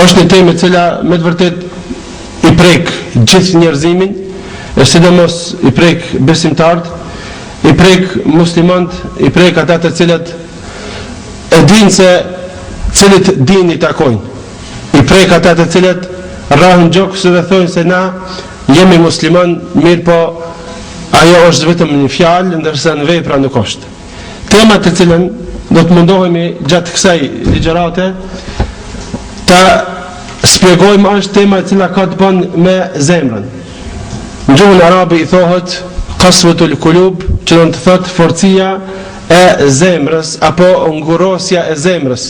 Është një temë e cila me të vërtet i prek gjithë njerëzimin, e sidomos i prek besimtarët, i prek muslimanët, i prek ata të cilët e dinë se cilët dini takojnë, i prek ata të cilët rrahen gjokës dhe thonë se na jemi musliman, mirë po ajo është vetëm një fjalë, ndërsa në vepra nuk është. Tema të cilën do të mundohemi gjatë kësaj ligjërate ta shpjegojmë është tema e cila ka të bën me zemrën. Në gjuhën arabe i thohet qaswatul qulub, që do të thotë forcia e zemrës apo ngurosja e zemrës.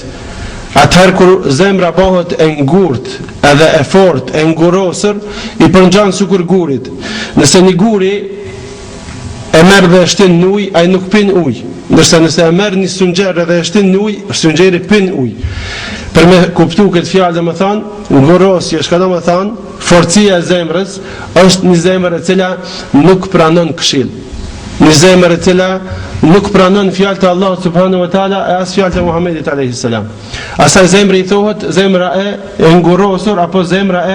Atëherë kur zemra bëhet e ngurt edhe e fort, e ngurosur, i përngjan sikur gurit. Nëse një guri e merr dhe e shtin në ujë, ai nuk pin ujë. Ndërsa nëse e merr një sungjer dhe e shtin në ujë, sungjeri pin ujë. Për me kuptu këtë fjalë, domethënë, ngurosja, çka domethënë, forcia e zemrës është një zemër e cila nuk pranon këshill. Një zemër e cila nuk pranon fjalët e Allahut subhanahu wa taala e as fjalët e Muhamedit alayhis salam. Asaj zemra i thohet zemra e ngurosur apo zemra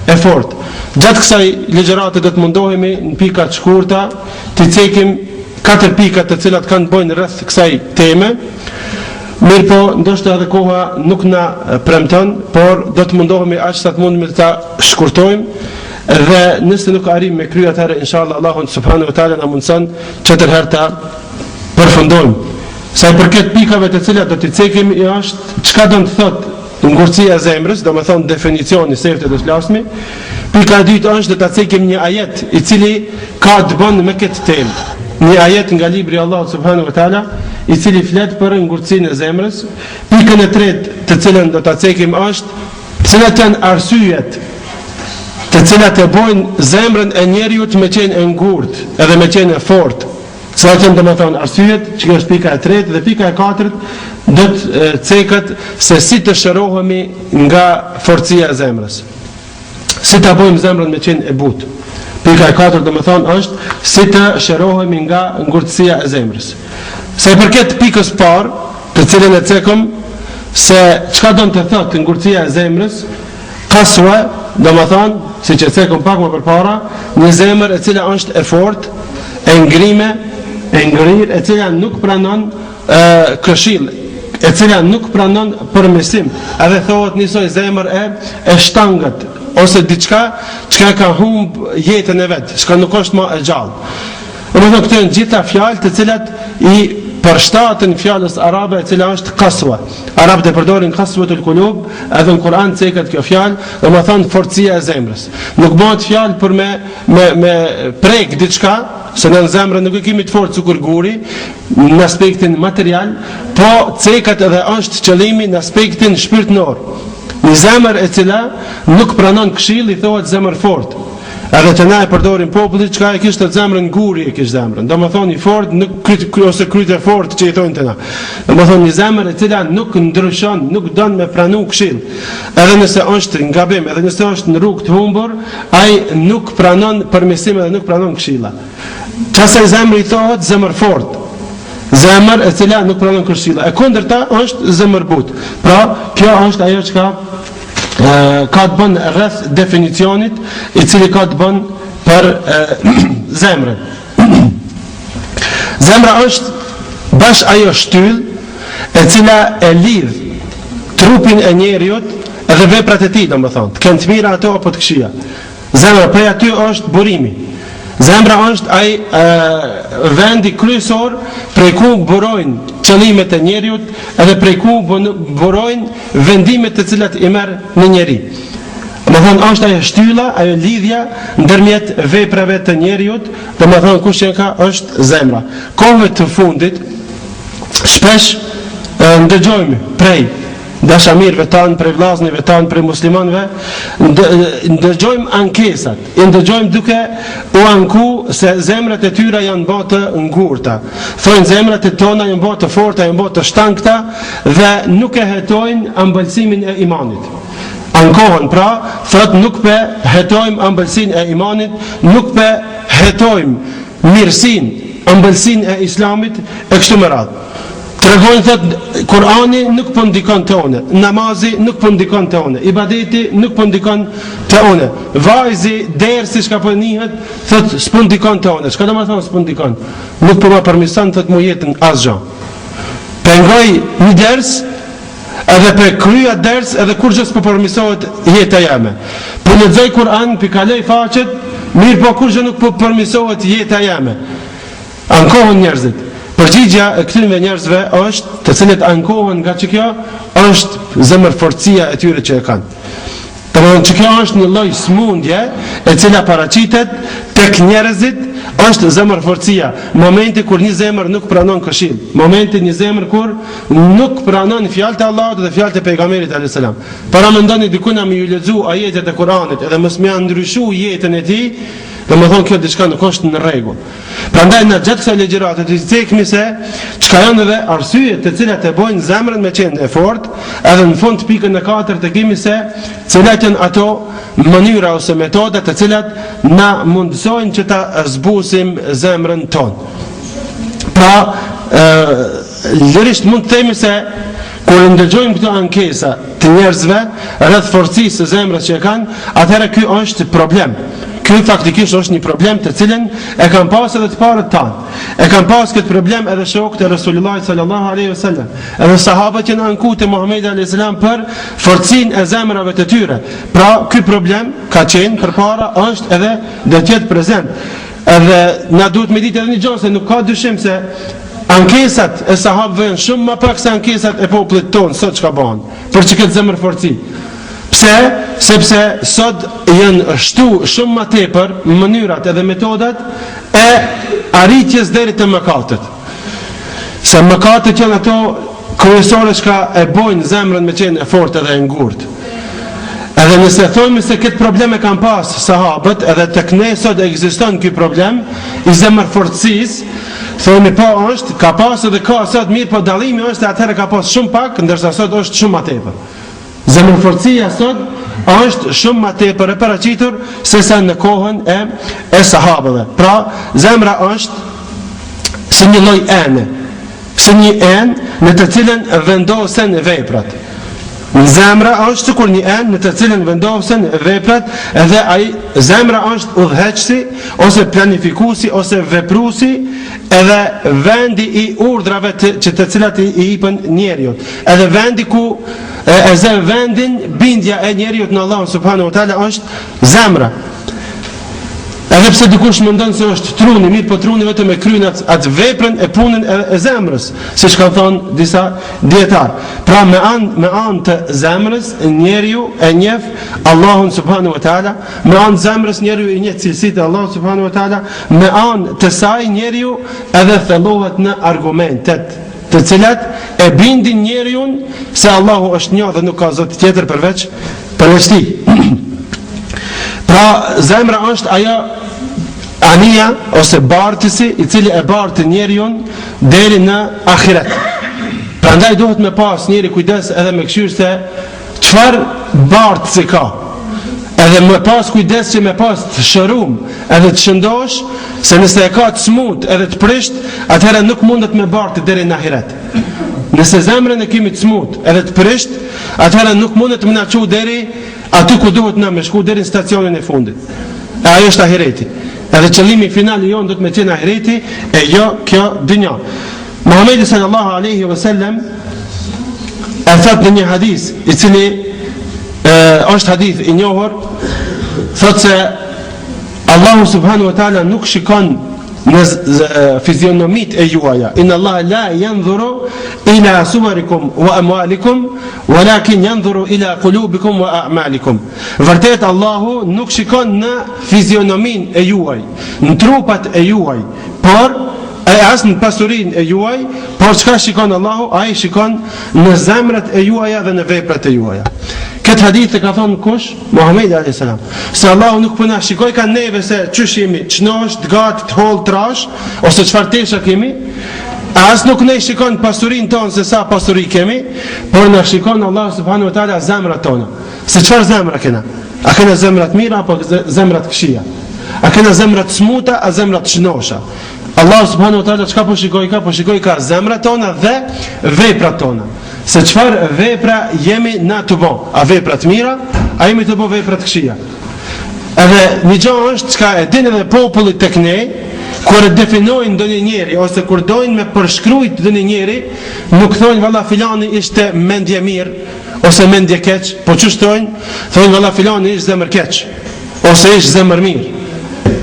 e fortë. Gjatë kësaj ligjërate do të mundohemi në pika të shkurta të cekim 4 pika të cilat kanë të bëjnë rreth kësaj teme. Mirë po, ndoshta edhe koha nuk na premton, por do të mundohemi aq sa të mundemi ta shkurtojmë. Dhe nëse nuk arrim me kry atëherë inshallah Allahu subhanahu wa taala na mundson çetër herë ta përfundojmë. Sa i përket pikave të cilat do t'i cekim është çka do të thotë ngurësia e zemrës, domethënë definicioni se të flasmi. Pika e dytë është do ta cekim një ajet i cili ka të bëjë me këtë temë. Një ajet nga libri i Allahut subhanahu wa taala i cili flet për ngurësinë e zemrës. Pikën e tretë të cilën do ta cekim është cilat janë arsyet të cilat e bojnë zemrën e njeriut me qenë e ngurtë edhe me qenë e fortë. Cilat janë domethënë arsyet, që është pika e tretë, dhe pika e katërt do të cekët se si të shërohemi nga forcia e zemrës. Si ta bojmë zemrën me qenë e butë. Pika e katërt domethënë është si të shërohemi nga ngurtësia e zemrës. Sa i përket pikës parë, të cilën e cekëm se çka do të thotë ngurtësia e zemrës, qaswa, domethënë si që cekëm pak më përpara, një zemër e cila është e fortë, e ngrirë, e cila nuk pranon këshill, e cila nuk pranon përmirësim. Edhe thohet njësoj zemër e shtangët, ose diçka çka ka humb jetën e vet, çka nuk është më e gjallë. Domethënë këto janë gjitha fjalë të cilat i përshtaten fjalës arabe e cila është qaswa. Arabët e përdorin qaswatul qulub, edhe në Kur'an ceket kjo fjalë, domethënë forcia e zemrës. Nuk bëhet fjalë për me prek diçka, se në zemrën nuk e kemi të fortë sikur guri në aspektin material, po ceket edhe është qëllimi në aspektin shpirtëror. Një zemër e cila nuk pranon këshill i thohet zemër fort. Edhe të na e përdorin populli çka e kishte zemrën guri, e kishte zemrën. Domethënë i fort ose kryt e fort që i thonë të na. Domethënë një zemër e cila nuk ndryshon, nuk don me pranu këshill. Edhe nëse është në gabim, edhe nëse është në rrugë të humbur, ai nuk pranon përmirësim dhe nuk pranon këshilla. Çfarë zemër i thohet zemër fort. Zemër e cila nuk pranon këshilla. E kundërta është zemër butë. Pra, kjo është ajo çka ka të bën rreth definicionit i cili ka të bën për zemrën. Zemra është bash ajo shtyll e cila e lidh trupin e njeriut edhe veprat e tij, domethënë, të kenë të mira ato apo të këqija. Zemra prej aty është burimi. Zemra është ai vendi kryesor prej ku burojnë qëllimet e njeriut edhe prej ku burojnë vendimet të cilat i merr në njeri. Domethënë është ajo shtylla, ajo lidhja ndërmjet veprave të njeriut, domethënë kush që ka është zemra. Kohëve të fundit shpesh ndëgjojmë prej dashamirëve tanë, prej vllaznive tanë, prej muslimanëve, ndëgjojmë ankesat, i ndëgjojmë duke u anku se zemrat e tyre janë bërë të ngurta. Thonë zemrat e tona janë bërë të forta, janë bërë të shtangta dhe nuk e hetojnë ambëlsimin e imanit. Ankohen pra, thotë nuk pe hetojmë ambëlsinë e imanit, nuk pe hetojmë mirësinë, ambëlsinë e islamit e kështu me radhë. Tregojnë thot Kurani nuk po ndikon te one, namazi nuk po ndikon te one, ibadeti nuk po ndikon te one, vajzi dersi çka po nihet thot s'po ndikon te one. Çka do të thonë s'po ndikon? Nuk po ma permision thot mu jetën asgjë. Pengoj një ders, edhe për krya ders, edhe kur gjë s'po permisohet jeta jame. Po lexoj Kur'an, pi kaloj faqet, mirë po kur gjë nuk po permisohet jeta jame. Ankohen njerëzit. Përgjigja e këtyre njerëzve është, të cilët ankohen nga kjo, është zemërforcia e tyre që e kanë. Domethënë që kjo është një lloj smundje e cila paraqitet tek njerëzit, është zemërforcia. Momenti kur një zemër nuk pranon këshill, momenti një zemër kur nuk pranon fjalët e Allahut dhe fjalët e pejgamberit alayhis salam. Para mendoni dikuna më ju lexu ajetet e Kuranit edhe mos më ndryshu jetën e tij, domethënë kjo diçka nuk është në rregull. Prandaj në gjatë kësaj legjërate të cekmi se çka janë edhe arsyet të cilat e bojnë zemrën me qenë e fortë, edhe në fund pikën e 4 të kemi se cilat janë ato mënyra ose metoda të cilat na mundsojnë që ta zbusim zemrën tonë. Pra, lërisht mund të themi se kur ndëgjojmë këto ankesa të njerëzve rreth forcisë së zemrës që e kanë, atëherë ky është problem. Ky faktikisht është një problem të cilën e kanë pas edhe të parët tanë. E kanë pas këtë problem edhe shokët e Resulullah sallallahu alaihi wasallam. Edhe sahabët që anku te Muhamedi alayhis salam për forcinë e zemrave të tyre. Pra, ky problem ka qenë përpara, është edhe do të jetë prezant. Edhe na duhet me ditë edhe një gjë se nuk ka dyshim se ankesat e sahabëve janë shumë më pak se ankesat e popullit tonë sot çka bëhen për çka këtë zemër forci. Pse? Sepse sot janë shtu shumë më tepër mënyrat edhe metodat e arritjes deri te mëkatet. Se mëkatet janë ato kryesore që e bojnë zemrën me qenë e fortë edhe e ngurtë. Edhe nëse thojmë se këtë problem e kanë pas sahabët, edhe tek ne sot ekziston ky problem i zemërforcisë, thojmë po është, ka pas edhe ka sot mirë, po dallimi është atëherë ka pas shumë pak, ndërsa sot është shumë më tepër. Zemërforcia sot është shumë më tepër e paraqitur se sa në kohën e sahabëve. Pra, zemra është si një lloj ene, si një enë në të cilën vendosen veprat. Zemra është sikur një enë në të cilën vendosen veprat, edhe ai zemra është udhëheqësi ose planifikuesi ose vepruesi, edhe vendi i urdhrave të cilat i jepën njeriu. Edhe vendi ku e zë vendin bindja e njeriu në Allah subhanahu wa taala është zemra. Edhe pse dikush mendon se është truni, mirë po truni vetëm e kryen atë veprën e punën e zemrës, siç kanë thënë disa dietar. Pra me anë të zemrës njeriu e njeh Allahun subhanahu wa taala, me anë të zemrës njeriu i njeh cilësitë e Allahut subhanahu wa taala, me anë të saj njeriu edhe thellohet në argumentet të cilat e bindin njeriu se Allahu është një dhe nuk ka zot tjetër përveç tij. Pra zemra është ajo ania ose bartësi i cili e bartë njeriu deri në ahiret. Prandaj duhet me pas njeri kujdes edhe me këshirë se çfarë bartësi ka. Edhe me pas kujdes që me pas të shërum edhe të shëndosh, se nëse e ka të smut edhe të prisht, atëherë nuk mundet me bartë deri në ahiret. Nëse zemrën e kemi të smut edhe të prisht, atëherë nuk mundet me na çu deri aty ku duhet na me shku deri në stacionin e fundit. E ajo është ahireti. Edhe qëllimi final i jon do të me qenë ahireti e jo kjo dynja. Muhamedi sallallahu alaihi wasallam e thot në një hadith i cili është hadith i njohur, thot se Allahu subhanahu wa taala nuk shikon në fizionomit e juaja. Inna Allah la yanzuru ila suwarikum wa amwalikum walakin yanzuru ila qulubikum wa a'malikum. Vërtet Allahu nuk shikon në fizionomin e juaj, në trupat e juaj, por as në pasurinë e juaj, por çka shikon Allahu? Ai shikon në zemrat e juaja dhe në veprat e juaja. Këtë hadith e ka thonë kush? Muhamedi alayhis salam. Se Allahu nuk po na shikoj ka neve se çysh jemi, çnosh, të gat, të holl, trash, ose çfarë tesha kemi. As nuk ne shikon pasurinë tonë se sa pasuri kemi, por na shikon Allahu subhanahu wa taala zemrat tona. Se çfarë zemra kena? A kena zemrat mira apo zemrat këqija? A kena zemrat smuta, a zemrat çnosha? Allah subhanahu wa taala çka po shikoj ka? Po shikoj ka zemrat tona dhe veprat tona. Se çfarë vepra jemi na të bë? A vepra të mira, a jemi të bë vepra të këqija? Edhe një gjë është çka e dinë edhe populli tek ne, kur e definojnë ndonjë njeri ose kur dojnë me përshkruajt ndonjë njeri, nuk thonë valla filani ishte mendje mirë ose mendje keq, po çështojnë, thonë valla filani ishte zemër keq ose ishte zemër mirë.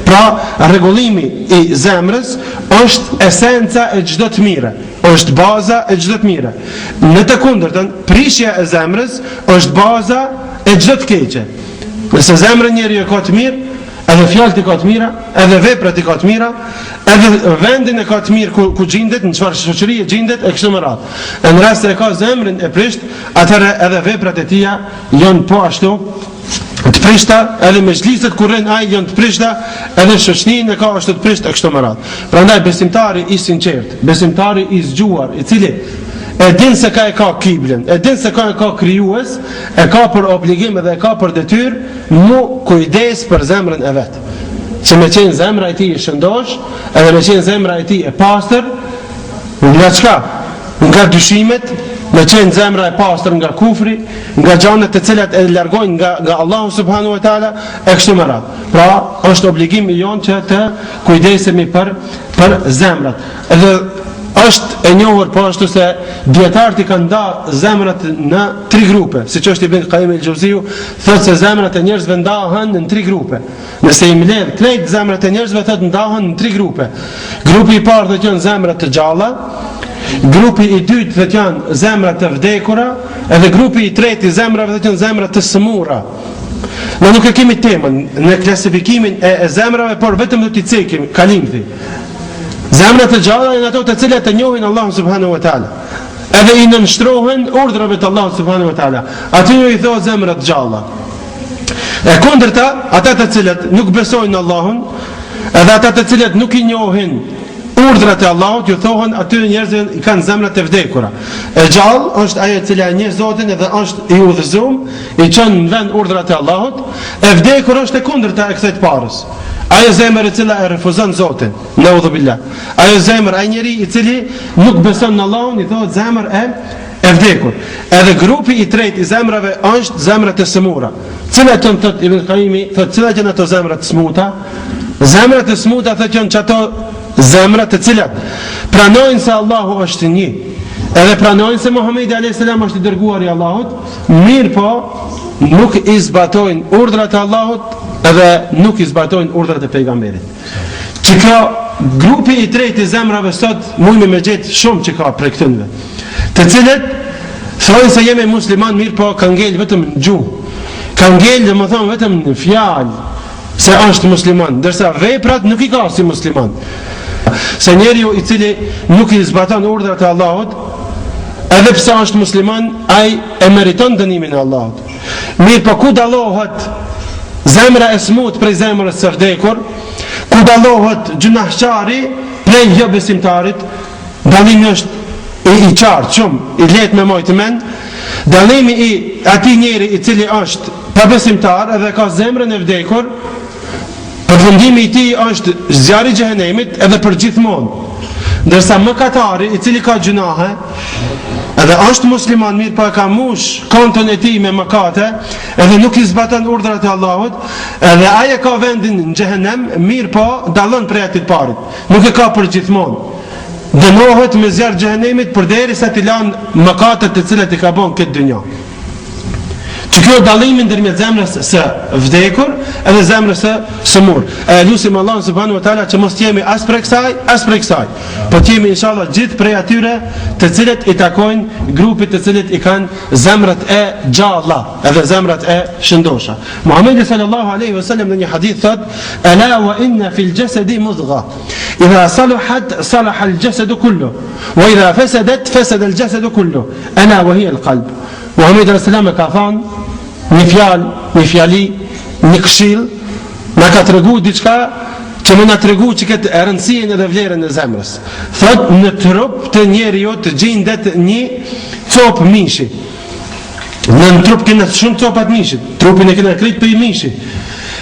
Pra, rregullimi i zemrës është esenca e çdo të mire, është baza e çdo të mire. Në të kundërtën, prishja e zemrës është baza e çdo të keqe. Nëse zemra njeriu ka të mirë, edhe fjalët i ka të mira, edhe veprat i ka të mira, edhe vendin e ka të mirë ku gjendet, në çfarë shoqërie gjendet e kështu me radhë. Në rast se ka zemrën e prisht, atëherë edhe veprat e tija janë po ashtu të prishta, edhe mezhliset kur rën ai janë të prishta, edhe shoqërinë e ka ashtu të prishtë e kështu me radhë. Prandaj besimtari i sinqert, besimtari i zgjuar, i cili e din se ka kiblën, e din se ka krijues, e ka për obligim dhe e ka për detyrë mu kujdes për zemrën e vet. Që me qenë zemra e tij e shëndosh, edhe me qenë zemra e tij e pastër, nga çka? Nga dyshimet, me qenë zemra e pastër nga kufri, nga gjanët të cilat e largojnë nga Allahu subhanahu wa taala e kështu me radhë. Pra, është obligim i jon që të kujdesemi për zemrat. Edhe është e njohur po ashtu se dietarët i kanë ndarë zemrat në 3 grupe, siç është Ibn Qayyim el-Jauziu, thotë se zemrat e njerëzve ndahen në 3 grupe. Nëse i mbledh krejt zemrat e njerëzve, thotë ndahen në 3 grupe. Grupi i parë thotë janë zemrat të gjalla, grupi i dytë thotë janë zemrat të vdekura, edhe grupi i tretë i zemrave thotë janë zemrat të smura. Ne nuk e kemi temën në klasifikimin e zemrave, por vetëm do t'i cekim kalimthi. Zemrat e gjalla janë ato të cilat e njohin Allahun subhanahu wa taala, edhe i nënshtrohen urdhrave të Allahut subhanahu wa taala. Aty i thonë zemrat gjalla. E kundërta, ata të cilët nuk besojnë në Allahun, edhe ata të cilët nuk i njohin urdhrat e Allahut, ju thohen atyre njerëzve i kanë zemrat e vdekura. E gjallë është ajo e cila e njeh Zotin edhe është i udhëzuar, i çon në vend urdhrat e Allahut. E vdekur është e kundërta e kësaj të parës. Ajo zemër e cila e refuzon Zotin, naudhu billah. Ajo zemër, ai njeri i cili nuk beson në Allahun, i thotë zemër e vdekur. Edhe grupi i tretë i zemrave është zemrat e smura. Cilat janë, thot Ibn Qayyimi, thotë cilat janë ato zemrat e smuta? Zemrat e smuta thotë janë ato zemrat e cilat pranojnë se Allahu është një, edhe pranojnë se Muhamedi alayhis salam është i dërguari i Allahut, mirë po nuk i zbatojnë urdhrat e Allahut edhe nuk i zbatojnë urdhrat e pejgamberit. Që ka grupi i tretë i zemrave sot, mujme me gjetë shumë që ka prej këtënve, të cilët thonë se jemi musliman, mirë po kanë ngel vetëm në gjuhë, kanë ngel dhe më thonë vetëm në fjalë se është musliman, ndërsa veprat nuk i ka si musliman. Se njeriu i cili nuk i zbaton urdhrat e Allahut, edhe pse është musliman, ai e meriton dënimin e Allahut. Mirë po ku dallohet zemra e smut prej zemrës së vdekur, ku dallohet gjunahçari prej jo besimtarit? Dallimi është i qartë, shumë i lehtë me mojtë mend. Dallimi i atij njeri i cili është pa besimtar edhe ka zemrën e vdekur, përfundimi i tij është zjarri i xhehenemit edhe për gjithmonë. Ndërsa mëkatari i cili ka gjunahe edhe është musliman, mirë po e ka mush konton e tij me mëkate, edhe nuk i zbaton urdhrat e Allahut, edhe ai e ka vendin në xhehenem, mirë po dallon prej atit parit. Nuk e ka për gjithmonë. Dënohet me zjarr xhehenemit përderisa t'i lanë mëkatet të cilat i ka bën këtë dynjë. Që kjo dallimi ndërmjet zemrës së vdekur edhe zemrës së smur. Lutim Allahun subhanahu wa taala që mos jemi as prej kësaj, po të jemi inshallah gjithë prej atyre të cilët i takojnë grupit të cilët i kanë zemrat e gjalla, edhe zemrat e shëndosha. Muhamedi sallallahu alaihi wasallam në një hadith thot: "Ala wa inna fil jasadi mudgha. Idha salahat salaha al jasadu kullu, wa idha fasadat fasada al jasadu kullu. Ala wa hiya al qalb." Muhamedi sallallahu alaihi wasallam ka thënë një fjali, një këshill, na ka tregu diçka që më na tregu që këtë rëndësinë edhe vlerën e zemrës. Thot në trup të njeriu të gjendet një copë mishi. Në trup kena shumë copat mishit, trupin e kena krejt për i mishi.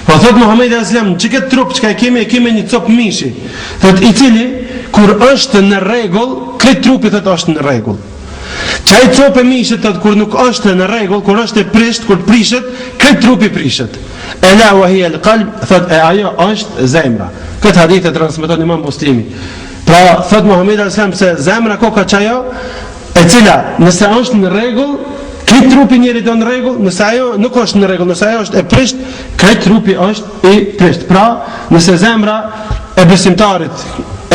Po thot Muhamedi sallallahu alaihi wasallam, që këtë trup që e kemi një copë mishi, thot i cili kur është në rregull, këtë trupi thot është në rregull. Çaj copë mishit thot kur nuk është në rregull, kur është e prisht, kur prishet, këtë trupi prishet. Ela wa hiya al-qalb, thot ajo është zemra. Këtë hadith e transmeton Imam Muslimi. Pra thot Muhamedi sallallahu alaihi wasallam se zemra koka çajo e cila nëse është në rregull, këtë trupi njeri do në rregull, nëse ajo nuk është në rregull, nëse ajo është e prisht, këtë trupi është i prisht. Pra, nëse zemra e besimtarit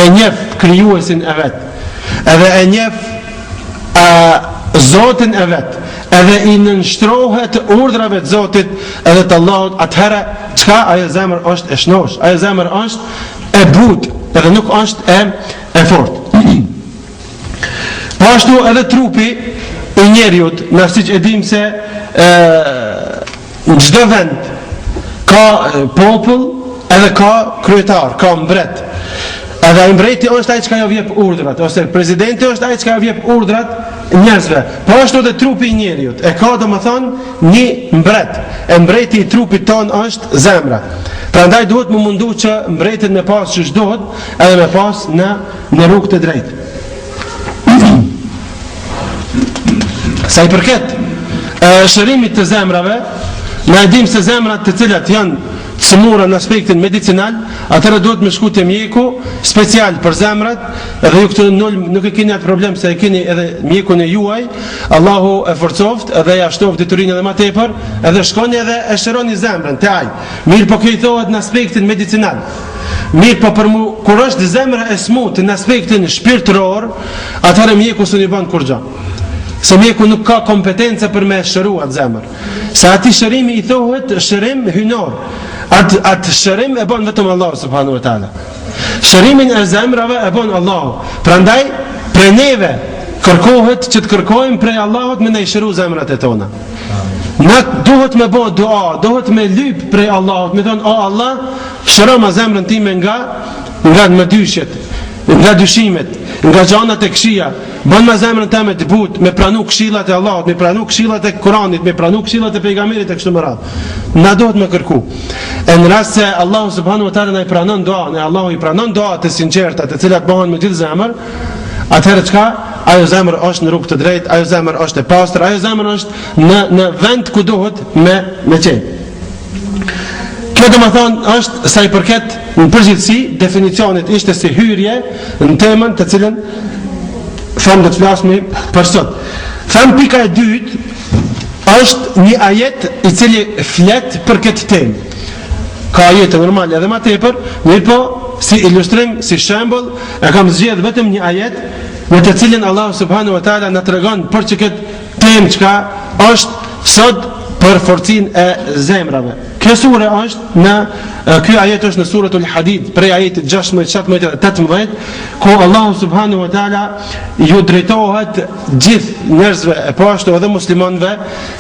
e njeh krijuesin e vet, edhe e njeh Zotin e vet, edhe i nënshtrohet urdhrave të Zotit edhe të Allahut, atëherë çka ajo zemër është e shnosh, ajo zemër është e butë, edhe nuk është e fortë. Po ashtu edhe trupi i njeriut, në siç e dim se në çdo vend ka popull, edhe ka kryetar, ka mbret. Edhe mbreti është ai që ja jep urdhrat, ose presidenti është ai që ja jep urdhrat njerëzve. Po ashtu edhe trupi i njeriut, e ka domethënë një mbret. E mbreti i trupit ton është zemra. Prandaj duhet më mundu që mbretin me pas që ç'dohet, edhe me pas në rrugë të drejtë. Sa i përket shërimit të zemrave, ne dim se zemrat të cilat janë cëmura në aspektin medicinal, atëherë duhet me shku te mjeku special për zemrat, edhe ju këtë nuk e keni atë problem se e keni edhe mjekun e juaj, Allahu e forcoft edhe ja shtoft detyrinë edhe më tepër, edhe shkoni edhe e shëroni zemrën te ai. Mirë po kjo i thohet në aspektin medicinal. Mirë po kur është zemra e smutë në aspektin shpirtëror, atëherë mjeku s'u bën kurrë. Se mjeku nuk ka kompetencë për me shëruar zemër. Se ati shërimi i thohet shërim hynor. Atë shërim e bën vetëm Allahu subhanahu wa taala. Shërimin e zemrave e bën Allahu. Prandaj prej neve kërkohet që të kërkojmë prej Allahut me ne shëru zemrat e tona. Ne duhet me bëj dua, duhet me lyp prej Allahut, me thon o Allah, shëro ma zemrën time nga mëdyshjet, nga dyshimet, nga gjanat e këqija. Bën me zemrën time të butë, me pranu këshillat e Allahut, me pranu këshillat e Kuranit, me pranu këshillat e pejgamberit e kështu me radhë. Na duhet me kërku. E në rast se Allahu subhanahu wa taala na i pranon duan, e Allahu i pranon duat e sinqerta, të cilat bëhen me gjithë zemër, atëherë çka? Ajo zemër është në rrugë të drejtë, ajo zemër është e pastër, ajo zemër është në vend ku duhet me qenë. Kjo do më thonë është sa i përket në përgjithësi definicionit ishte si hyrje në temën të cilën them do të flasmi për sot. Them pika e dytë është një ajet i cili flet për këtë temë. Ka ajete normale edhe më tepër, mirë po si ilustrim, si shembull, e kam zgjedhur vetëm një ajet në të cilin Allah subhanahu wa taala na tregon për këtë temë çka është sot për forcinë e zemrave. Kjo sure është ky ajet është në suratul Hadid, prej ajetit 16, 17 dhe 18, ku Allah subhanahu wa taala ju drejtohet gjithë njerëzve, e po ashtu edhe muslimanëve,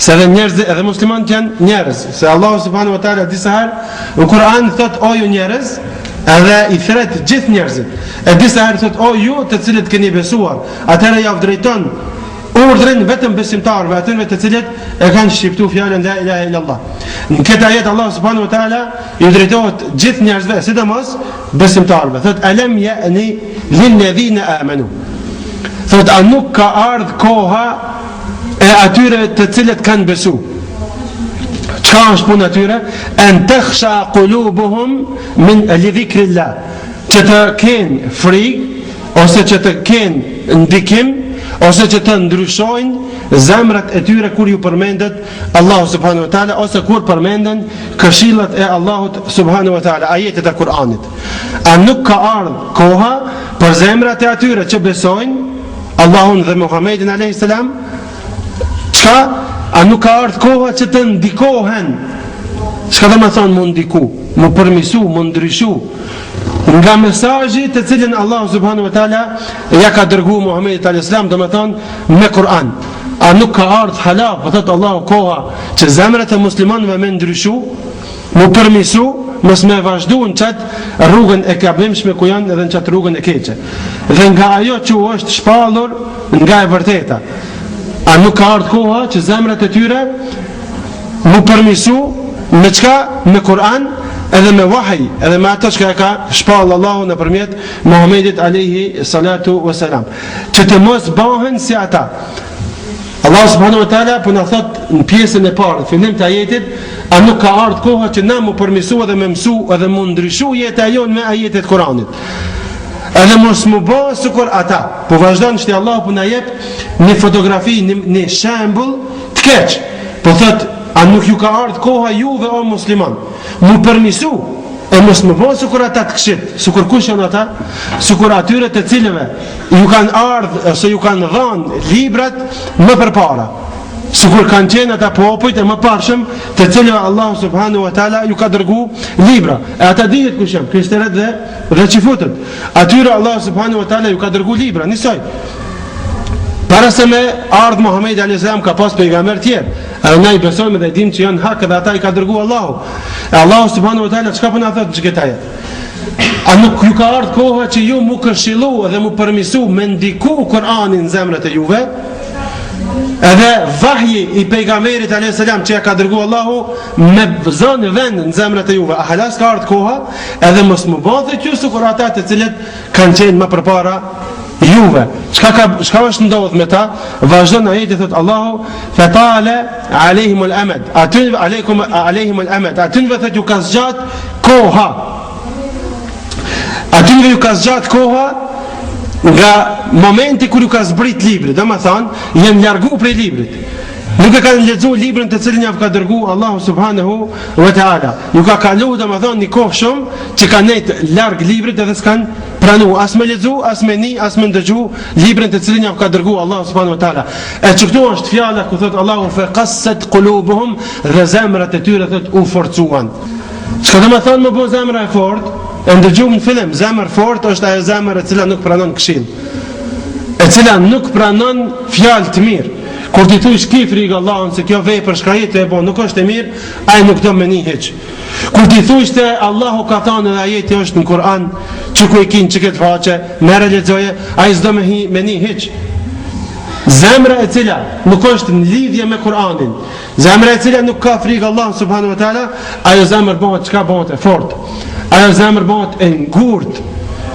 se edhe njerëzit edhe muslimanët janë njerëz, se Allah subhanahu wa taala disa herë në Kur'an thot o ju njerëz, edhe i thret gjithë njerëzit. E disa herë thot o ju të cilët keni besuar, atëherë ja drejton urdhrin vetëm besimtarëve, atyre të cilët e kanë shqiptu fjalën la ilaha illallah. Në këtë ajet Allah subhanahu wa taala i drejtohet gjithë njerëzve, sidomos besimtarëve. Thot alam ya'ni lil ladhina amanu. Thot a nuk ka ardhur koha e atyre të cilët kanë besu. Çka është puna atyre? An takhsha qulubuhum min lidhikrillah. Që të kenë frikë ose që të kenë ndikim ose që të ndryshojnë zemrat e tyre kur ju përmendet Allahu subhanahu wa taala ose kur përmenden këshillat e Allahut subhanahu wa taala, ajetet e Kuranit. A nuk ka ardhur koha për zemrat e atyre që besojnë Allahun dhe Muhammedin alayhis salam? Çka? A nuk ka ardhur koha që të ndikohen? Çka do të thonë mund ndiku, mund përmisu, mund ndryshu nga mesazhi të cilin Allah subhanahu wa taala ja ka dërguar Muhamedit alayhis salam, do të thonë me Kur'an. A nuk ka ardhur hala, po thot Allahu koha që zemrat e muslimanëve më ndryshu, më përmisu, mos më vazhdojnë çat rrugën e gabimshme ku janë edhe në çat rrugën e keqe. Dhe nga ajo që është shpallur nga e vërteta. A nuk ka ardhur koha që zemrat e tyre më përmisu me çka? Me Kur'an, edhe me wahi, edhe me ato që ka shpall Allahu nëpërmjet Muhamedit alayhi salatu wasalam, që të mos bëhen si ata. Allah subhanahu wa taala po na thot në pjesën e parë, fillim të ajetit, a nuk ka ardhur koha që na mu përmisu edhe me mësu edhe mu ndryshu jeta jonë me ajetet Kuranit. Edhe mos mu bëhen sikur ata. Po vazhdon shti Allah po na jep një fotografi, një shembull të keq. Po thot, a nuk ju ka ardhur koha juve o musliman, mu përmisu e mos më bëhen sikur ata të këqit. Sikur kush janë ata? Sikur atyre të cilëve ju kanë ardhur ose ju kanë dhënë librat më përpara. Sikur kanë qenë ata popujt e më parshëm të cilëve Allahu subhanahu wa taala ju ka dërgu libra. E ata dihet kush janë, krishterët dhe çifutët. Atyre Allahu subhanahu wa taala ju ka dërgu libra, nisoj. Para se me ardh Muhamedi alayhis salam ka pas pejgamber tjerë. E ne i besojmë dhe dim që janë hak dhe ata i ka dërgu Allahu. E Allahu subhanahu wa taala çka po na thot në këtë ajet? A nuk ju ka ardhur koha që ju mu këshillu dhe mu përmisu me ndiku Kur'anin në zemrat e juve? Edhe vahji i pejgamberit alayhis salam që ka dërgu Allahu me zonë vend në zemrat e juve. A halas ka ardhur koha edhe mos më bëhet që sikur ata të cilët kanë qenë më përpara juve. Çka është ndodhur me ta? Vazhdon ajeti thot Allahu fatala alehim al-amad. Alehim al-amad. Atyve thot ju ka zgjat koha. Atyve ju ka zgjat koha nga momenti kur ju ka zbrit libri, domethënë janë largu prej librit. Nuk e kanë lexuar librin të cilin ja ka dërguar Allahu subhanahu wa taala. Ju ka kaluar domethënë një kohë shumë që kanë nejt larg librit edhe s'kan pranuar as me lexu, as me ni, as me ndëgju librin të cilin ja ka dërguar Allahu subhanahu wa taala. E çdo është fjala ku thot Allahu fa qassat qulubuhum, dhe zemrat e tyre thot u forcuan. Çka do të thonë më bë zemra e fortë? E ndëgjum në film, zemër fort është ajo zemër e cila nuk pranon këshill, e cila nuk pranon fjalë të mirë. Kur ti thuaj ki frikë Allahun se kjo vepër shka jetë e bon nuk është e mirë, ai nuk do më ni hiç. Kur ti thuaj se Allahu ka thënë dhe ajeti është në Kur'an, që ku e kin që këtë faqe, merë lexoje, ai s'do më ni hiç. Zemra e cila nuk është në lidhje me Kur'anin, zemra e cila nuk ka frikë Allahun subhanahu wa taala, ajo zemër bëhet çka bëhet e fortë. Ajo zemër bëhet e ngurtë.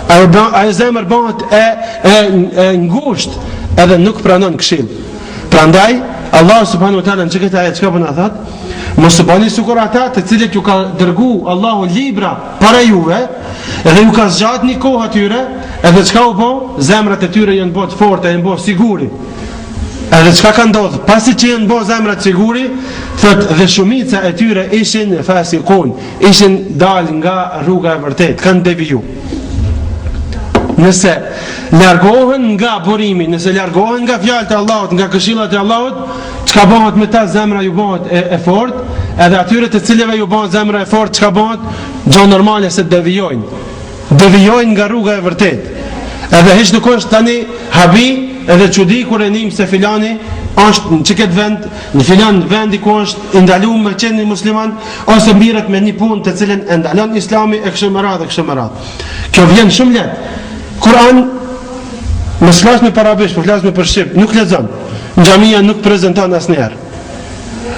Ajo zemër bëhet e ngushtë, edhe nuk pranon këshill. Prandaj Allah subhanahu wa taala në këtë ajet çka po na thot? Mos bëni sikur ata të cilët ju ka dërgu Allahu libra para juve, edhe ju ka zgjat një kohë atyre, edhe çka u bë? Zemrat e tyre janë bërë të forta, janë bërë siguri. Edhe çka ka ndodhur? Pasi që janë bërë zemrat siguri, thot dhe shumica e tyre ishin fasikun, ishin dal nga rruga e vërtet, kanë deviju. Nëse largohen nga burimi, nëse largohen nga fjalët e Allahut, nga këshillat e Allahut, çka bëhet me ta? Zemra ju bëhet e fortë, edhe atyre të cilëve ju bëhet zemra e fortë, çka bëhet? Gjë normale se devijojnë nga rruga e vërtet. Edhe hiç nuk është tani habi edhe çudi kur e nim se filani është në çket vend, në filan vendi ku është ndaluar me qenë musliman, ose mbiret me një punë të cilën e ndalon Islami e kështu me radhë. Kjo vjen shumë lehtë. Kur'an, mos flas me parabësh, po flas me për shqip, nuk lexon. Në xhamia nuk prezanton asnjëherë.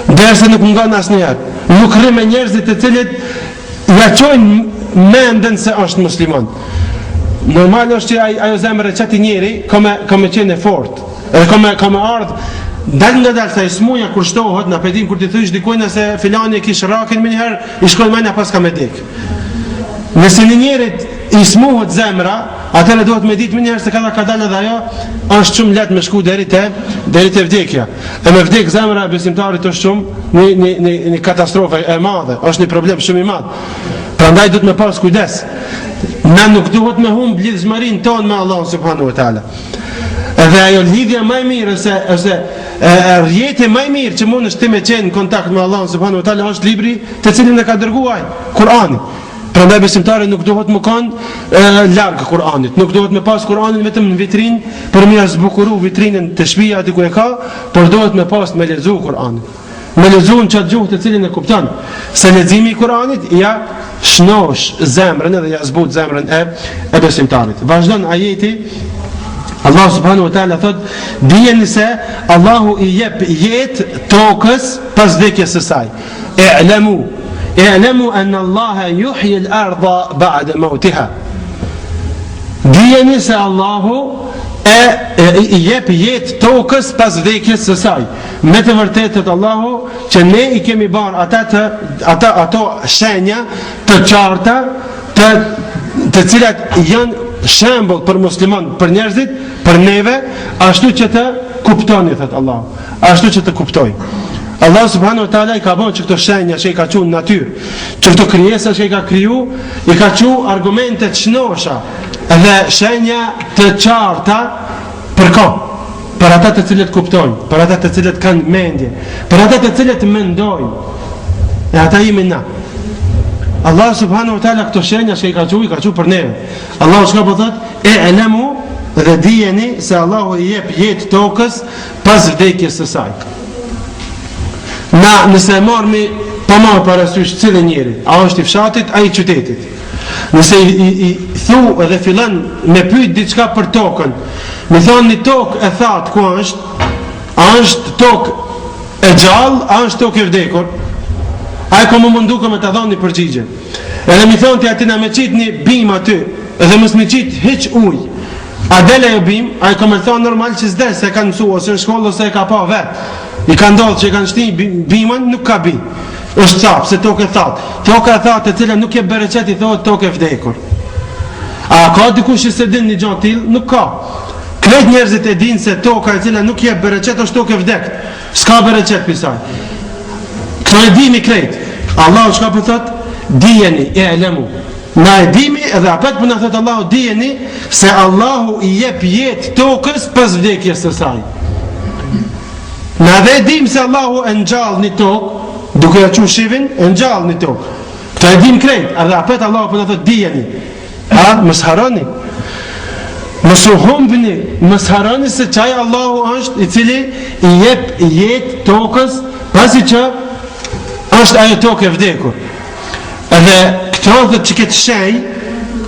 Derse nuk ngon asnjëherë. Nuk rri me njerëzit të cilët ja çojnë mendën se është musliman. Normal është që ajo zemër e çati njeri ka me qenë fort. Edhe ka me ardh dal nga dal sa i smuja kur shtohet, na pedim kur ti thysh dikujt se filani e kish rakin më një herë, i shkon mëna pas ka me dek. Nëse një njerit i smuhet zemra, atëherë duhet me ditë më një herë se ka dalë edhe ajo, është shumë lehtë me shku deri te vdekja. E me vdek zemra e besimtarit është shumë një katastrofë e madhe, është një problem shumë i madh. Prandaj duhet me pas kujdes. Na nuk duhet me humb lidhshmërinë tonë me Allahun subhanahu wa taala. Edhe ajo lidhja më e mirë ose rrjeti më i mirë që mund është ti me qenë në kontakt me Allahun subhanahu wa taala është libri të cilin e ka dërguar, Kur'ani. Prandaj besimtari nuk duhet më kanë larg Kur'anit, nuk duhet me pas Kur'anin vetëm në vitrinë për me zbukuru vitrinën të shtëpia aty ku e ka, por duhet me pas me lexu Kur'anin. Me lexu në çat gjuhë të cilin e kupton. Se leximi i Kur'anit ja shnosh zemrën edhe ja zbut zemrën e besimtarit. Vazhdon ajeti. Allah subhanahu wa taala thot: dijeni se Allahu i jep jetë tokës pas vdekjes së saj. I'lamu i'lamu anna Allaha yuhyi al-ardha ba'da mawtiha. Dijeni se Allahu i jep jetë tokës pas vdekjes së saj. Me të vërtetë Allahu që ne i kemi bërë ato shenja të qarta të cilat janë shembull për musliman, për njerëzit, për neve, ashtu që të kuptoni, thot Allahu. Ashtu që të kuptoj. Allah subhanahu wa taala i ka bën që këto shenja që i ka thënë natyrë, që këto krijesa që i ka kriju, i ka thënë argumente të shnosha dhe shenja të qarta për kohë, për ata të cilët kuptojnë, për ata të cilët kanë mendje, për ata të cilët mendojnë. E ata jemi na. Allah subhanahu wa taala këto shenja që i ka thënë për neve. Allah çka po thotë? I'lamu, dhe dijeni se Allahu i jep jetë tokës pas vdekjes së saj. Na nëse e marrmi pa marrë parasysh cilë njeri, a është i fshatit, a i qytetit. Nëse i thu edhe filan me pyet diçka për tokën, me thonë një tokë e thatë ku është, a është tokë e gjallë, a është tokë e vdekur, a e ko më mundu me të thonë një përgjigje. Edhe mi thonë të atina me qitë një bim aty, edhe mësë me qitë hiq ujë, a dele e bim, a e ko me thonë normal që s'de, se ka mësu, ose në shkollë, ose e ka pa vetë. I ka ndodhë që i kanë shti bimën, nuk ka bim. është capë, se tokë e thatë. Tokë e thatë e cila nuk je bereqet, i thotë tokë e vdekur. A ka dikush që se din një gjatë tilë? Nuk ka. Kret njerëzit e din se toka e cila nuk je bereqet është tokë e vdekët. S'ka bereqet pisaj. Këto e dimi krejt. Allahu çka po thotë? Dijeni, e elemu. Na e dimi edhe apet për në thotë Allahu, dijeni se Allahu i jep jetë tokës pas vdekjes së saj. Na dhe dim se Allahu e ngjall një tokë, duke ja qenë shivin, e ngjall një tokë. Këto e dim krejt, edhe apet Allahu për në thotë dijeni. A, mos harroni. Mos u humbni, mos harroni se çaj Allahu është i cili i jep jetë tokës pasi që është ajo tokë e vdekur. Edhe këto dhe që këtë shej,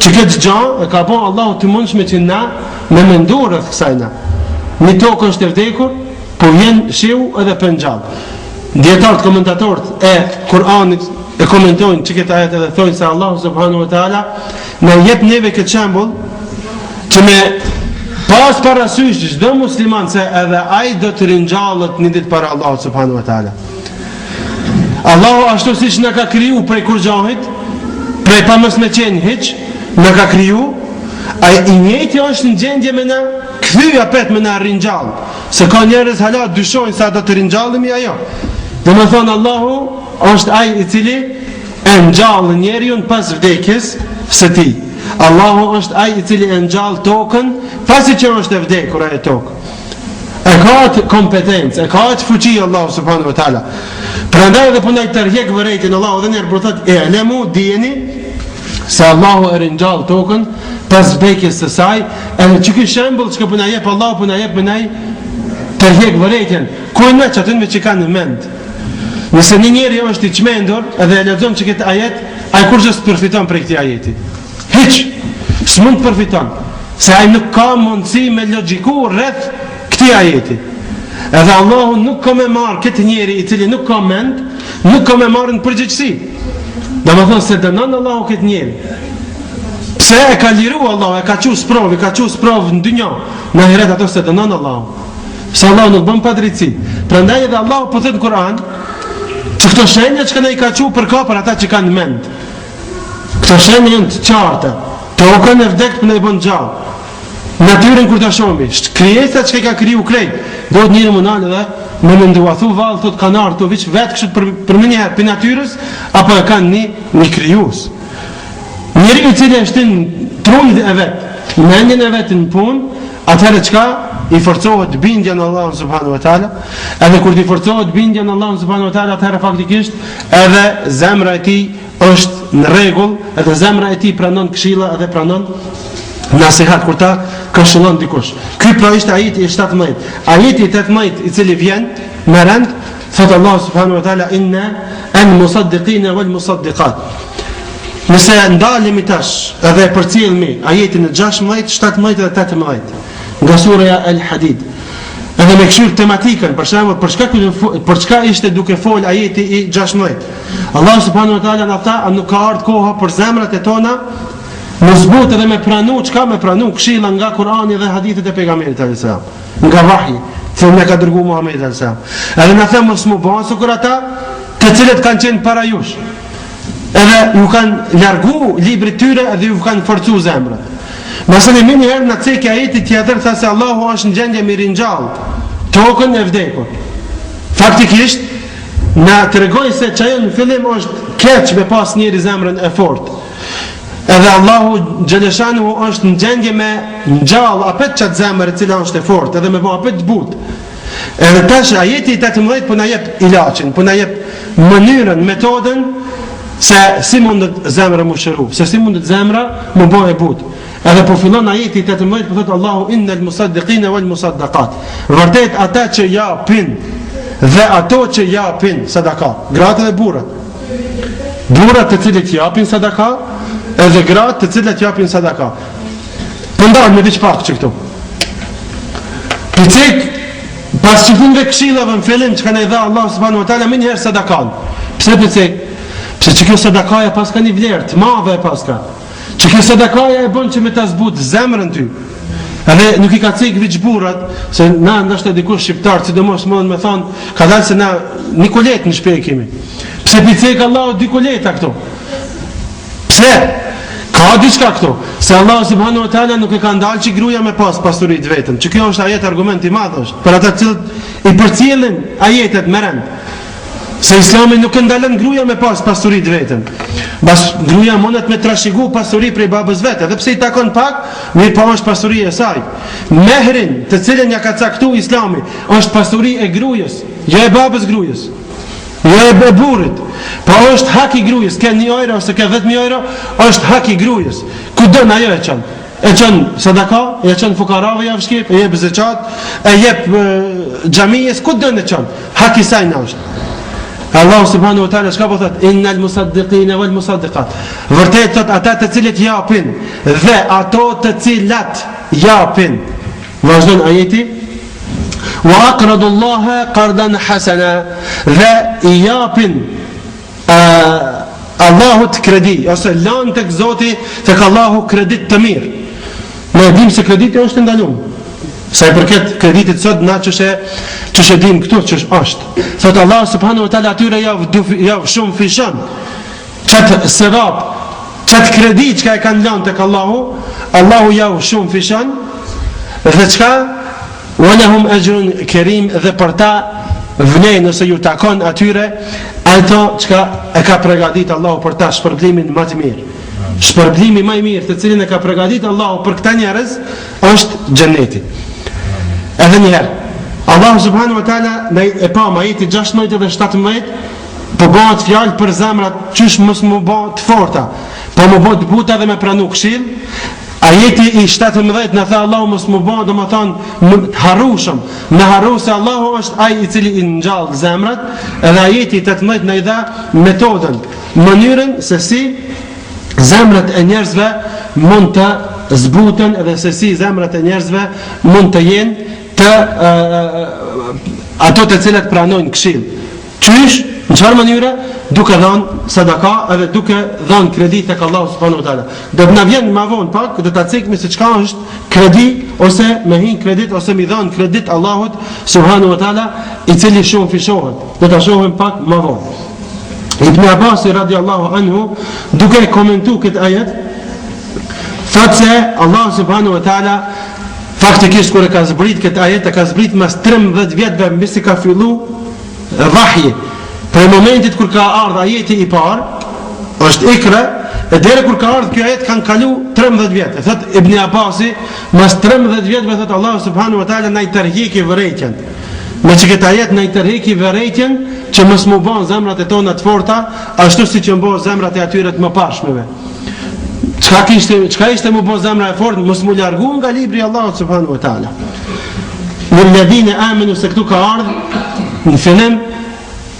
që këtë gjanë, e ka po Allahu të mundshme që na me mendur rreth kësaj na. Një tokë është e vdekur, po vjen shiu edhe për ngjall. Dietarët komentatorët e Kur'anit e komentojnë që këtë ajet edhe thonë se Allahu subhanahu wa taala na jep neve këtë shembull që me pas parasysh çdo musliman se edhe ai do të ringjallet një ditë para Allahut subhanahu wa taala. Allahu ashtu siç na ka kriju prej kurxhahit, prej pa mos me qenë hiç, na ka kriju, ai i njëjti është në gjendje me na kthyja pet me na ringjall. Se ka njerëz hala dyshojnë sa do të ringjallemi ajo. Domethënë Allahu është ai i cili e ngjall njeriu pas vdekjes së tij. Allahu është ai i cili e ngjall tokën pasi që është e vdekur ajo tokë. E ka atë kompetencë, e ka atë fuqi Allahu subhanahu wa taala. Prandaj edhe punoj tërheq vërejtin Allahu dhe njerë thotë e lemu dijeni se Allahu e ringjall tokën pas vdekjes së saj, edhe që ky shembull që po na jep Allahu, po na jep me nai tërheq vërejtin. Ku në çatën me që kanë në mend. Nëse një njeri është i çmendur edhe e lexon që këtë ajet, ai kurrë s'përfiton prej këtij ajeti. Hiç s'mund të përfiton, se ai nuk ka mundësi me logjiku rreth këtij ajeti. Edhe Allahu nuk ka me marrë këtë njeri i cili nuk ka mend, nuk ka me marrë në përgjegjësi. Domethënë se dënon Allahu këtë njeri. Pse e ka liru Allahu, e ka qu sprovë në dynjë, në ahiret ato se dënon Allahu. Se Allahu nuk bën padrejti. Prandaj edhe Allahu po thot në Kur'an, që këto shenja që i ka qu për ka për ata që kanë mend. Këto shenja janë të qarta. Tokën e vdektë në i bën gjallë. Natyrën kur ta shohim, krijesat që ka kriju krejt, do të njëri munal edhe me mendua thu vallë thot kanar to veç vetë kështu për më një herë për natyrës apo e kanë një krijues. Njeriu i cili është në trundin e vet, mendjen e vet në punë, atëherë çka i forcohet bindja në Allahun subhanahu wa taala, edhe kur i forcohet bindja në Allahun subhanahu wa taala, atëherë faktikisht edhe zemra e tij është në rregull, edhe zemra e tij pranon këshilla edhe pranon nasihat kur ta këshillon dikush. Ky pra ishte ajeti i 17. Ajeti i 18 i cili vjen me rend, thot Allah subhanahu wa taala inna al-musaddiqina wal-musaddiqat. Nëse ndalemi tash edhe përcjellmi ajetin e 16, 17 dhe 18 nga sura Al-Hadid. edhe me këshir tematikën, për shembull, për çka ishte duke fol ajeti i 16. Allah subhanahu wa taala na tha, nuk ka ardhur koha për zemrat e tona në zbut edhe me pranu, çka me pranu këshilla nga Kurani dhe hadithet e pejgamberit sallallahu alaihi wasallam, nga vahji që më ka dërguar Muhamedi sallallahu alaihi wasallam. Edhe na them mos mu bëhen sikur ata të cilët kanë qenë para jush, edhe ju kanë largu librit tyre edhe ju kanë forcu zemrat. Mësën e herë në cekë ajeti tjetër tha se Allahu është në gjendje mi ringjall tokën e vdekur. Faktikisht na tregoi se çajo në fillim është keq me pas njëri zemrën e fortë. Edhe Allahu xhaleshanu është në gjendje me ngjall apet çat zemër e cila është e fortë, edhe me bë apet të butë. Edhe tash ajeti 18 po na jep ilaçin, po na jep mënyrën, metodën se si mundet zemra mu shëru, se si mundet zemra mu bë e butë. Edhe po fillon ajeti 18 po thotë Allahu innal musaddiqina wal musaddaqat. Vërtet ata që japin dhe ato që japin sadaka, gratë dhe burrat. Burrat të cilët japin sadaka edhe gratë të cilët japin sadaka. Po ndajmë me diçka pak këtu. Picek pas çifundve këshillave në fillim që kanë dhënë Allah subhanahu wa taala më njëherë sadakan. Pse picek? Pse që kjo sadakaja pas ka një vlerë të madhe pas ka. Që kjo sadakaja e bën që me ta zbut zemrën ty. Edhe nuk i ka cek veç burrat, se na ndoshta dikush shqiptar, sidomos mund me thon, ka dalë se na Nikolet në shtëpi kemi. Pse picek Allahu dy koleta këtu? Pse? Ka diçka këtu. Se Allah subhanahu wa taala nuk e ka ndalë që gruaja me pas pasuritë vetëm. Që kjo është ajet argument i madh është për ata që i përcjellin ajetet me rend. Se Islami nuk e ndalën gruaja me pas pasuritë vetëm. Bas gruaja mundet me trashëgu pasuri prej babës vetë, edhe pse i takon pak, mirë po është pasuria e saj. Mehrin, të cilën ja ka caktuar Islami, është pasuri e gruajës, jo e babës gruajës. Jo e burrit. Po është hak i gruajës, ke 1 euro ose ke 10.000 euro, është hak i gruajës. Ku don ajo e çon? E çon sadaka, e çon fukarave ja vshkip, e jep zeqat, e jep xhamisë, ku don e çon? Hak i saj na është. Allah subhanahu wa taala çka po thot? Innal musaddiqina wal musaddiqat. Vërtet thot ata të cilët japin dhe ato të cilat japin. Vazhdon ajeti. Wa aqradu Allaha qardan hasana. Dhe i japin Allahut kredi, ose lan tek Zoti tek Allahu kredit të mirë. Ne dim se krediti është ndaluar. Sa i përket kreditit sot na ç'është dim këtu ç'është. Thot Allah subhanahu wa taala atyre jav shumë fishon. Çat serap, çat kredi që e kanë lënë tek Allahu, Allahu jav shumë fishon. Dhe çka? Walahum ajrun karim, dhe për ta vlen nëse ju takon atyre ato çka e ka përgatitur Allahu për ta shpërblimin më të mirë. Shpërblimi më i mirë të cilin e ka përgatitur Allahu për këta njerëz është xheneti. Edhe njëherë, Allah subhanahu wa taala e pa ajeti 16 dhe 17 po bëhet fjalë për zemrat qysh mos më bëhet të forta, po më bëhet buta dhe me pranu këshill. Ajeti i 17 na tha Allahu mos më bëhet, domethënë harrushëm, në harru se Allahu është ai i cili i ngjall zemrat. Edhe ajeti i 18 na i dha metodën, mënyrën se si zemrat e njerëzve mund të zbuten edhe se si zemrat e njerëzve mund të jenë ato të cilat pranojnë këshill. Qysh? Në çfarë mënyre? Duke dhënë sadaka edhe duke dhënë kredi tek Allahu subhanahu wa taala. Do të na vjen më vonë pak, do ta cekmi se çka është kredi ose me hin kredit ose mi dhën kredit Allahut subhanahu wa taala, i cili shumë fishohet. Do ta shohim pak më vonë. Ibn Abbas radiallahu anhu duke komentuar këtë ajet thotë se Allah subhanahu wa taala faktikisht kur e ka zbrit këtë ajet, e ka zbrit mas 13 vjetëve mbasi ka fillu vahji. Për momentit kur ka ardhur ajeti i parë, është Ikra, e deri kur ka ardhur ky ajet kanë kalu 13 vjet. Thot Ibn Abbasi, mas 13 vjetëve thot Allah subhanahu wa taala na i tërhiqi vërejtjen. Me që këtë ajet na i tërhiqi vërejtjen që mos mu bën zemrat e tona të forta, ashtu siç që mbon zemrat e atyre të mëparshmeve. Çka ishte mu bën zemra e fortë, mos mu largu nga libri i Allahut subhanahu wa taala. Lilladhina amanu, se këtu ka ardhur në fillim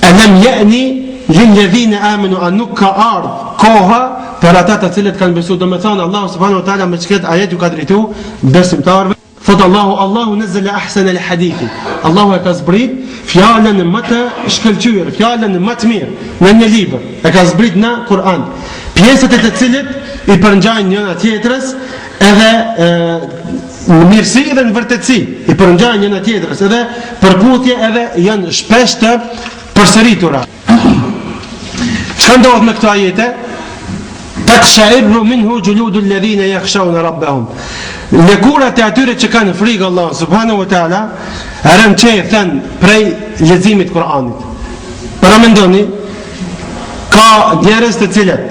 alam ya'ni lilladhina amanu, an nuk ka ardhur koha për ata të cilët kanë besuar. Do të thonë Allah subhanahu wa taala me çket ajet ju ka drejtuar besimtarëve thot Allahu nazzala ahsana al-hadithi. Allahu e ka zbrit fjalën më të shkëlqyer, fjalën më të mirë në një libër. E ka zbrit në Kur'an. Pjesët e të cilët i përngjajnë njëra tjetrës edhe në mirësi dhe në vërtetësi, i përngjajnë njëra tjetrës edhe përputhje edhe janë shpesh të përsëritura. Çka ndodh me këto ajete? Taqsha'irru minhu juludul ladhina yakhshawna rabbahum. Lëkurat e atyre që kanë frikë Allah subhanahu wa taala rënçethen prej leximit të Kur'anit. Para mendoni, ka njerëz të cilët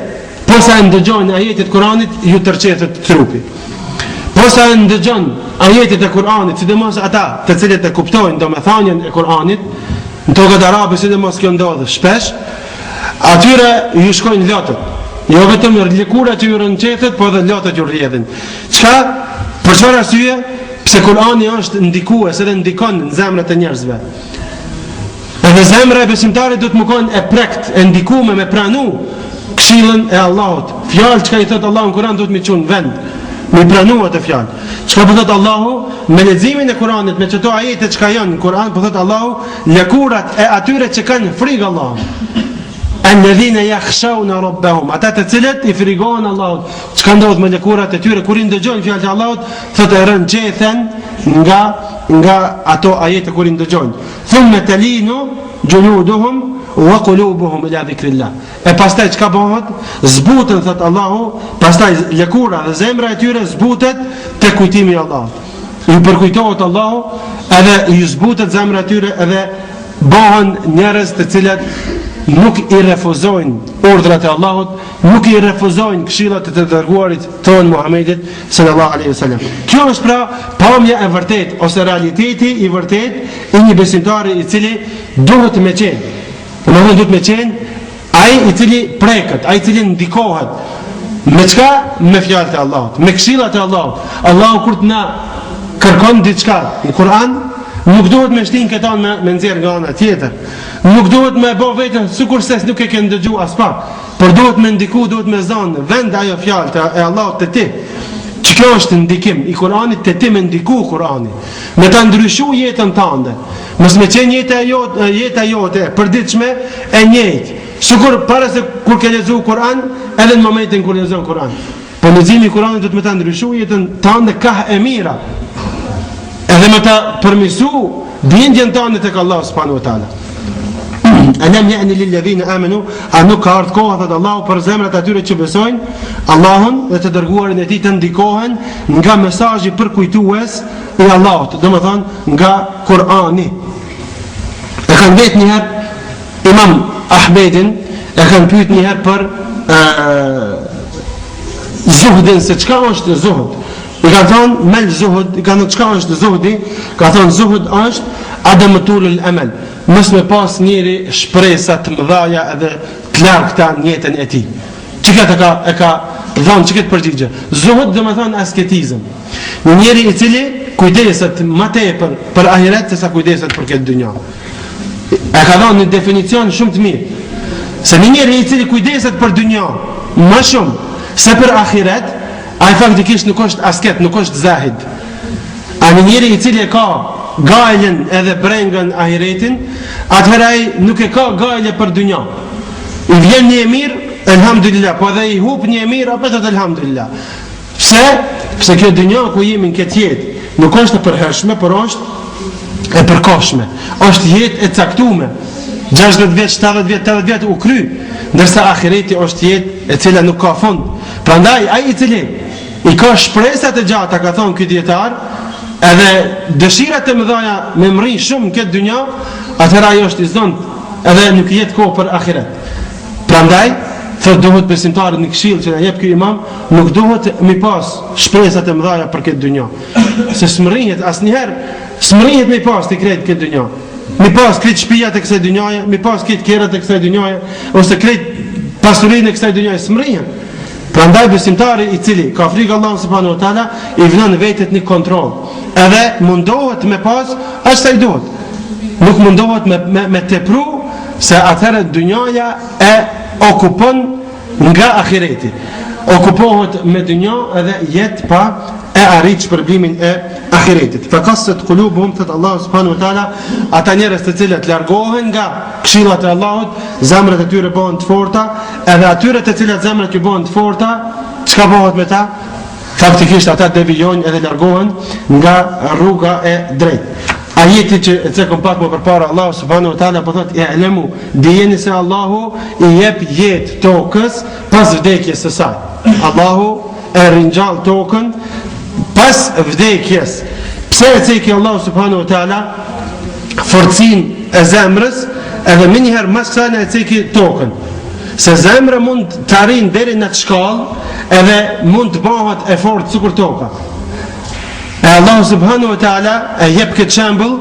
posa e ndëgjojnë ajetet e Kur'anit ju tërçetet trupi. Posa e ndëgjojnë ajetet e Kur'anit, sidomos ata të cilët e kuptojnë domethënien e Kur'anit, në tokat arabe sidomos kjo ndodh shpesh, atyre ju shkojnë lotët. Jo vetëm lëkurat ju rënçethet, po edhe lotët ju rrjedhin. Çka? Për çfarë arsye? Pse Kur'ani është ndikues edhe ndikon në zemrat e njerëzve. Edhe zemra e besimtarit duhet të mkon e prekt, e ndikuar me pranu këshillën e Allahut. Fjalë çka i thot Allahu në Kur'an duhet mi çon vend, mi pranu atë fjalë. Çka po thot Allahu me leximin e Kur'anit, me çto ajete çka janë në Kur'an, po thot Allahu lëkurat e atyre që kanë frikë Allahut. Alladhina yakhshawna rabbahum, ata të cilët i frikojnë Allahut. Çka ndodh me lëkurat e tyre kur i ndëgjojnë fjalët e Allahut, thotë rënçethen nga ato ajete kur i ndëgjojnë. Thumma talinu juluduhum wa qulubuhum ila dhikrillah. E pastaj çka bëhet? Zbuten thot Allahu, pastaj lëkura dhe zemra e tyre zbutet te kujtimi i Allahut. I përkujtohet Allahu, edhe i zbutet zemra e tyre edhe bëhen njerëz të cilët nuk i refuzojnë urdhrat e Allahut, nuk i refuzojnë këshillat e të dërguarit ton Muhamedit sallallahu alaihi wasallam. Kjo është pra pamja e vërtet ose realiteti i vërtet i një besimtari i cili duhet me qenë. Domethënë duhet me qenë ai i cili preket, ai i cili ndikohet me çka? Me fjalët e Allahut, me këshillat e Allahut. Allahu kur të na kërkon diçka në Kur'an, nuk duhet me shtin këta me nxjerr nga ana tjetër. Nuk duhet me bë vetëm sikur se nuk e ke ndëgjuar as pak, por duhet me ndiku, duhet me zonë vend ajo fjalë e Allahut te ti. Që kjo është ndikim i Kur'anit te ti, me ndiku Kur'anin, me ta ndryshu jetën tënde. Mos me qenë jeta jote përditshme e njëjtë, sikur para se kur ke lexuar Kur'an, edhe në momentin kur lexon Kur'an. Po leximi i Kur'anit do të më ta ndryshu jetën tënde ka e mira. Edhe me ta përmisu bindjen tënde tek Allah subhanahu wa taala. Alam ya'ni lil ladhina amanu, a nuk ka ardhur koha thot Allahu për zemrat atyre që besojnë Allahun dhe të dërguarin e tij të ndikohen nga mesazhi përkujtues i Allahut, domethënë nga Kur'ani. E kanë vetë një herë Imam Ahmedin, e kanë pyet një herë për zuhdin, se çka është zuhd. I ka thonë mel zuhud, i ka thonë çka është zuhdi, ka thonë zuhud është adamtul al-amal, mos me pas njëri shpresa të mëdha edhe të largta në jetën e tij. Çka e ka dhënë çka të përgjigje. Zuhud do të thonë asketizëm. Njëri i cili kujdeset më tepër për ahiret se sa kujdeset për këtë dynjë. E ka dhënë një definicion shumë të mirë. Se njëri i cili kujdeset për dynjë më shumë se për ahiret, ai faktikisht nuk është asket, nuk është zahid. A njëri i cili e ka gajlen edhe brengën ahiretin, atëherë ai nuk e ka gajle për dynja. I vjen një mirë, elhamdulillah, po edhe i hup një mirë, apo thot elhamdulillah. Pse kjo dynja ku jemi në këtë jetë nuk është e përhershme, por është e përkohshme. Është jetë e caktuar. 60 vjet, 70 vjet, 80 vjet u kry, ndërsa ahireti është jetë e cila nuk ka fund. Prandaj ai i cili i ka shpresat e gjata, ka thonë ky dietar, edhe dëshirat e mëdha me mri shumë në këtë dynjë, atëherë ai është i zontë, edhe nuk jetë kohë për ahiret. Prandaj thot duhet besimtarët në këshill që na jep ky imam, nuk duhet mi pas shpresat e mëdha për këtë dynjë. Se smrihet asnjëherë, smrihet me pas të kretë këtë dynjë. Mi pas këtë shtëpia të kësaj dynjaje, mi pas këtë kerrat të kësaj dynjaje, ose këtë pasurinë e kësaj dynjaje, smrihen. Prandaj besimtari i cili ka frikë Allahut subhanahu wa taala i vlen vetet në kontroll. Edhe mundohet me pas ashtu sa i duhet. Nuk mundohet me tepru, se atëherë dynjaja e okupon nga ahireti. Okupohet me dynjë edhe jetë pa e arrit shpërblimin e ahiretit. Faqasat qulubuhum, thot Allahu subhanahu wa taala, ata njerëz të cilët largohen nga këshillat e Allahut, zemrat e tyre bëhen të forta, edhe atyre të cilët zemrat ju bëhen të forta, çka bëhet me ta? Faktikisht ata devijojnë edhe largohen nga rruga e drejtë. Ajeti që e cekëm pak më përpara, Allahu subhanahu wa taala po thotë i'lamu, dijeni se Allahu i jep jetë tokës pas vdekjes së saj. Allahu e ringjall tokën pas vdekjes. Pse e ceki Allahu subhanahu wa taala forcinë e zemrës, edhe më njëherë mas kësaj e ceki tokën. Se zemra mund të arrijë deri në atë shkallë, edhe mund të bëhet e fortë sikur toka. E Allahu subhanahu wa taala e jep këtë shembull,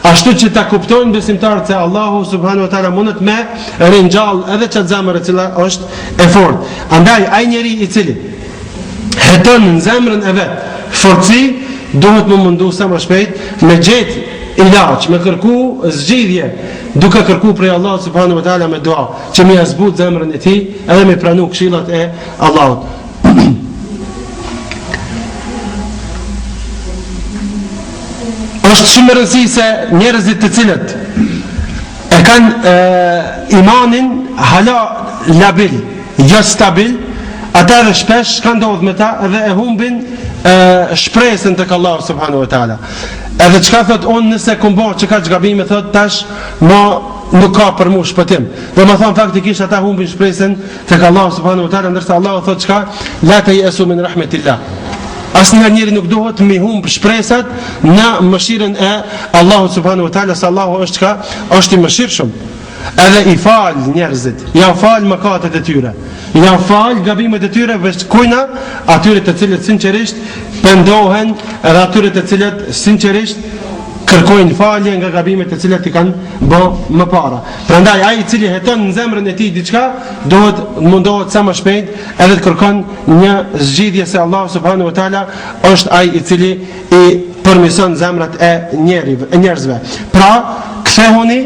ashtu që ta kuptojnë besimtarët se Allahu subhanahu wa taala mundet me ringjall edhe çat zemër e cila është e fortë. Andaj ai njeri i cili heton në zemrën e vet forci, duhet më mundu sa më shpejt me gjetë ilaç, me kërku zgjidhje, duke kërku prej Allahut subhanahu wa taala me dua, që më zbut zemrën e tij edhe me pranu këshillat e Allahut. Është shumë e rëndësishme se njerëzit të cilët e kanë imanin hala labil, jo stabil, ata edhe shpesh kanë ndodhur me ta edhe e humbin shpresën tek Allahu subhanahu wa taala. Edhe çka thot unë nëse kum bë çka gabime, thot tash nuk ka për mua shpëtim. Do më thon faktikisht ata humbin shpresën tek Allahu subhanahu wa taala, ndërsa Allahu thot çka la tayasu min rahmatillah. Asnjë njeri nuk duhet mi humb shpresat në mëshirën e Allahut subhanahu wa taala, se Allahu është çka, është i mëshirshëm. Edhe i fal njerëzit, ja fal mëkatet e tyre, ja fal gabimet e tyre, veç kujna atyre të cilët sinqerisht pendohen, edhe atyre të cilët sinqerisht kërkojnë falje nga gabimet të cilat i kanë bë më para. Prandaj ai i cili heton në zemrën e tij diçka, duhet mundohet sa më shpejt edhe të kërkon një zgjidhje, se Allahu subhanahu wa taala është ai i cili i përmirëson zemrat e njerëzve. Pra, kthehuni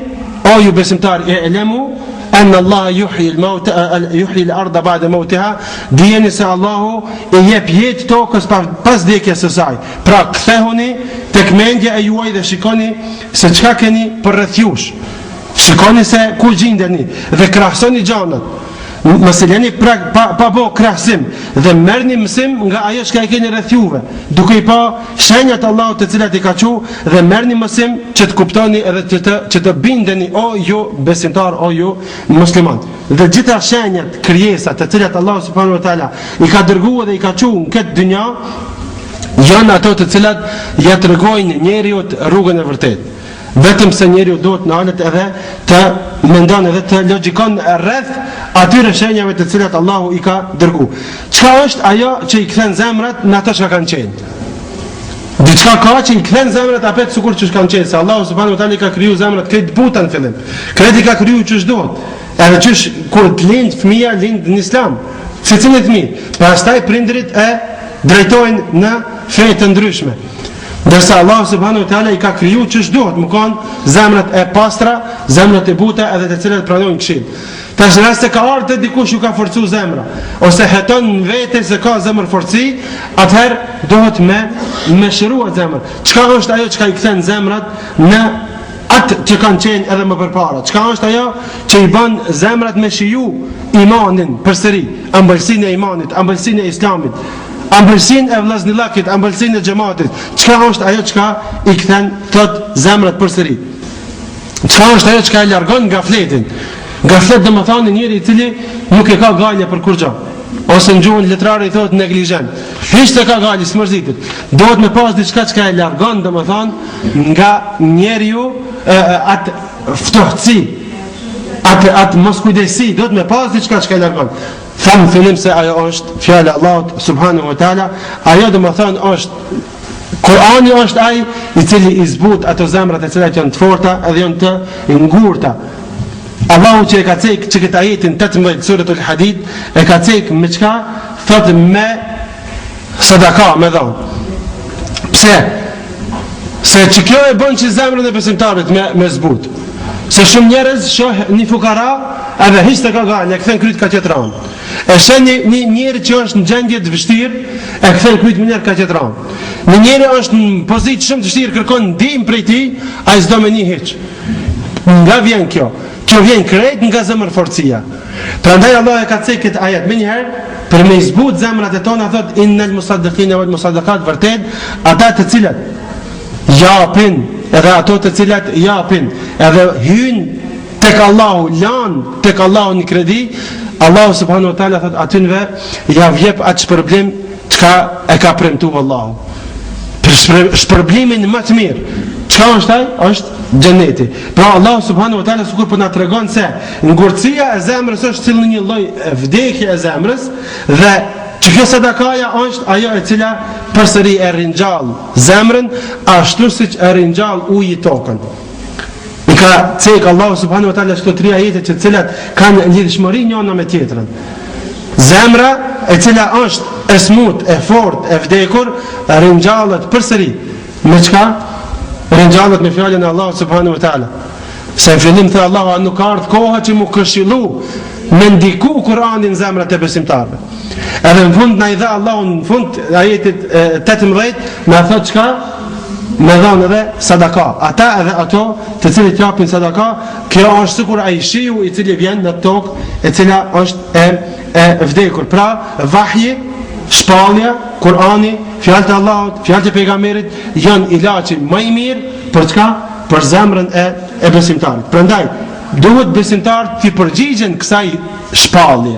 o ju besimtar, i'lamu أن الله يحيي الموت يحيي الأرض بعد موتها, dijeni se Allahu i jep jetë tokës pas vdekjes së saj. Pra kthehuni tek mendja e juaj dhe shikoni se çka keni përreth jush. Shikoni se ku gjendeni dhe krahasoni gjanat. Mos e lëni pa bë krahasim dhe merrni mësim nga ajo që e keni rreth juve, duke i pa shenjat e Allahut të cilat i ka thënë, dhe merrni mësim që të kuptoni edhe që të bindeni o ju besimtar, o ju musliman. Dhe gjitha shenjat, krijesat të cilat Allahu subhanahu wa taala i ka dërguar dhe i ka thënë në këtë dynja, janë ato të cilat ja tregojnë njeriu rrugën e vërtetë. Vetëm se njeriu duhet në alet edhe të mendon edhe të logjikon rreth atyre shenjave të cilat Allahu i ka dërguar. Çka është ajo që i kthen zemrat në ato që kanë qenë? Diçka ka që i kthen zemrat apet sikur që kanë qenë, se Allahu subhanahu wa taala i ka kriju zemrat këtë buta në fillim. Këtë i ka kriju ç'është duhet. Edhe ç'është kur të lind fëmia lind në Islam, secili fëmijë. Pastaj prindrit e drejtojnë në fe të ndryshme. Ndërsa Allah subhanahu wa taala i ka kriju ç'është duhet, më kanë zemrat e pastra, zemrat e buta edhe të cilat pranojnë këshill. Tash nëse ka ardhur dikush ju ka forcu zemra, ose heton në vete se ka zemër forci, atëherë duhet me shëruar zemrën. Çka është ajo që i kthen zemrat në atë që kanë qenë edhe më përpara? Çka është ajo që i bën zemrat me shiju imanin përsëri, ëmbëlsinë e imanit, ëmbëlsinë e islamit, ambëlsinë e vllaznillakit, ambëlsinë e xhamatit? Çka është ajo që i kthen tot zemrat përsëri? Çka është ajo që e largon gafletin? Gaflet do të thonë njëri i cili nuk e ka galje për kurrë, ose në gjuhën letrare i thotë neglizhen. Hiç të ka galje, smërzitet. Duhet me pas diçka që e largon, do të thonë, nga njeriu atë ftohtësi, atë moskujdesi, duhet me pas diçka që e largon. Thamë fillim se ajo është fjala e Allahut subhanahu wa taala, ajo do të thonë është Kurani, është ai i cili i zbut ato zemrat e cilat janë të forta edhe janë të ngurta. Allahu që e ka cek që këtë ajetin 18 suratul Hadid e ka cek me çka? Thotë me sadaka, me dhon. Pse? Se që kjo e bën që zemrën e besimtarit me zbut. Se shumë njerëz shoh një fukara edhe hiq të kagale, e kthen kryt ka tjetran. E sheh një njeri që është në gjendje të vështirë, e kthen kryt më njerë ka tjetran. Një njeri është në pozitë shumë të vështirë, kërkon ndihmë prej tij, ai s'do me një hiç. Nga vjen kjo? Kjo vjen krejt nga zemërforcia. Prandaj Allah e ka thënë këtë ajet më njëherë për me zbut zemrat e tona, thot innal musaddiqina wal musaddaqat, vërtet ata të cilët japin, edhe ato të cilat japin, edhe hyn tek Allahu, lan tek Allahu në kredi, Allahu subhanahu wa taala thot atyve ja vjep atë shpërblim çka e ka premtuar Allahu. Për shpërblimin më të mirë. Çka është ai? Është xheneti. Pra Allahu subhanahu wa taala sikur po na tregon se ngurtësia e zemrës është si një lloj vdekje e zemrës, dhe që kjo sadakaja është ajo e cila përsëri e ringjall zemrën, ashtu siç e ringjall uji tokën. I ka cek Allahu subhanahu wa taala këto tre ajete të cilat kanë lidhshmëri njëna me tjetrën. Zemra e cila është e smut, e fortë, e vdekur, ringjallet përsëri me çka? Ringjallet me fjalën e Allahut subhanahu wa taala. Se në fillim thë Allahu nuk ka ardhur koha që mu këshillu me ndiku Kur'anin në zemrat e besimtarëve. Edhe në fund na i dha Allahu në fund ajetit 18 na thot çka? Me dhanë edhe sadaka. Ata edhe ato të cilët japin sadaka, kjo është sikur ai shiu i cili vjen në tokë, e cila është e vdekur. Pra vahji, shpallja, Kur'ani, fjalët e Allahut, fjalët e pejgamberit janë ilaçi më i mirë për çka? Për zemrën e besimtarit. Prandaj duhet besimtarët të përgjigjen kësaj shpallje.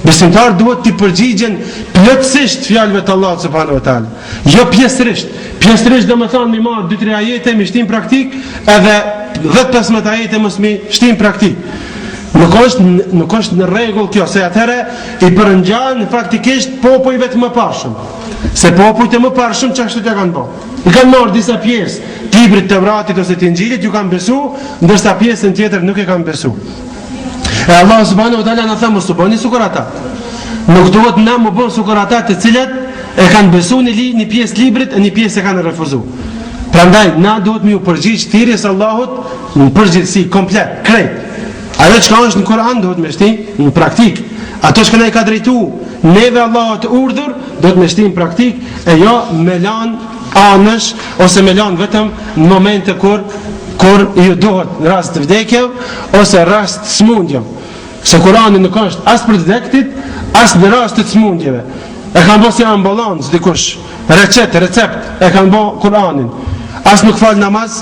Besimtarët duhet të përgjigjen plotësisht fjalëve të Allahut subhanahu wa taala. Jo pjesërisht. Pjesërisht do të thonë mi marr 2-3 ajete me shtim praktik, edhe 10-15 ajete mos mi shtim praktik. Nuk është në rregull kjo, se atëherë i përngjan faktikisht popujve të mëparshëm. Se popujt e mëparshëm çashtu t'ja kanë bërë. I kanë marrë disa pjesë të librit të Tevratit ose të Injilit, ju kanë besu, ndërsa pjesën tjetër nuk e kanë besu. E Allah subhanahu wa taala na tha mos u bëni sikur ata. Nuk duhet na më bën sikur ata të cilët e kanë besu një pjesë librit e një pjesë e kanë refuzu. Prandaj na duhet me u përgjigj thirrjes Allahut në përgjithësi komplet, krejt. Ajo që ka është në Kur'an duhet me shti në praktik. Ato që na i ka drejtu neve Allahut të urdhër duhet me shti në praktik, e jo me lan anësh ose me lan vetëm në momente kur ju duhet në rast të vdekjev ose rast të smundjev. Se Kur'ani nuk është as për të vdektit, as në rast të smundjeve. E kanë bërë si ambulancë dikush, recept e kanë bërë Kur'anin. As nuk fal namaz,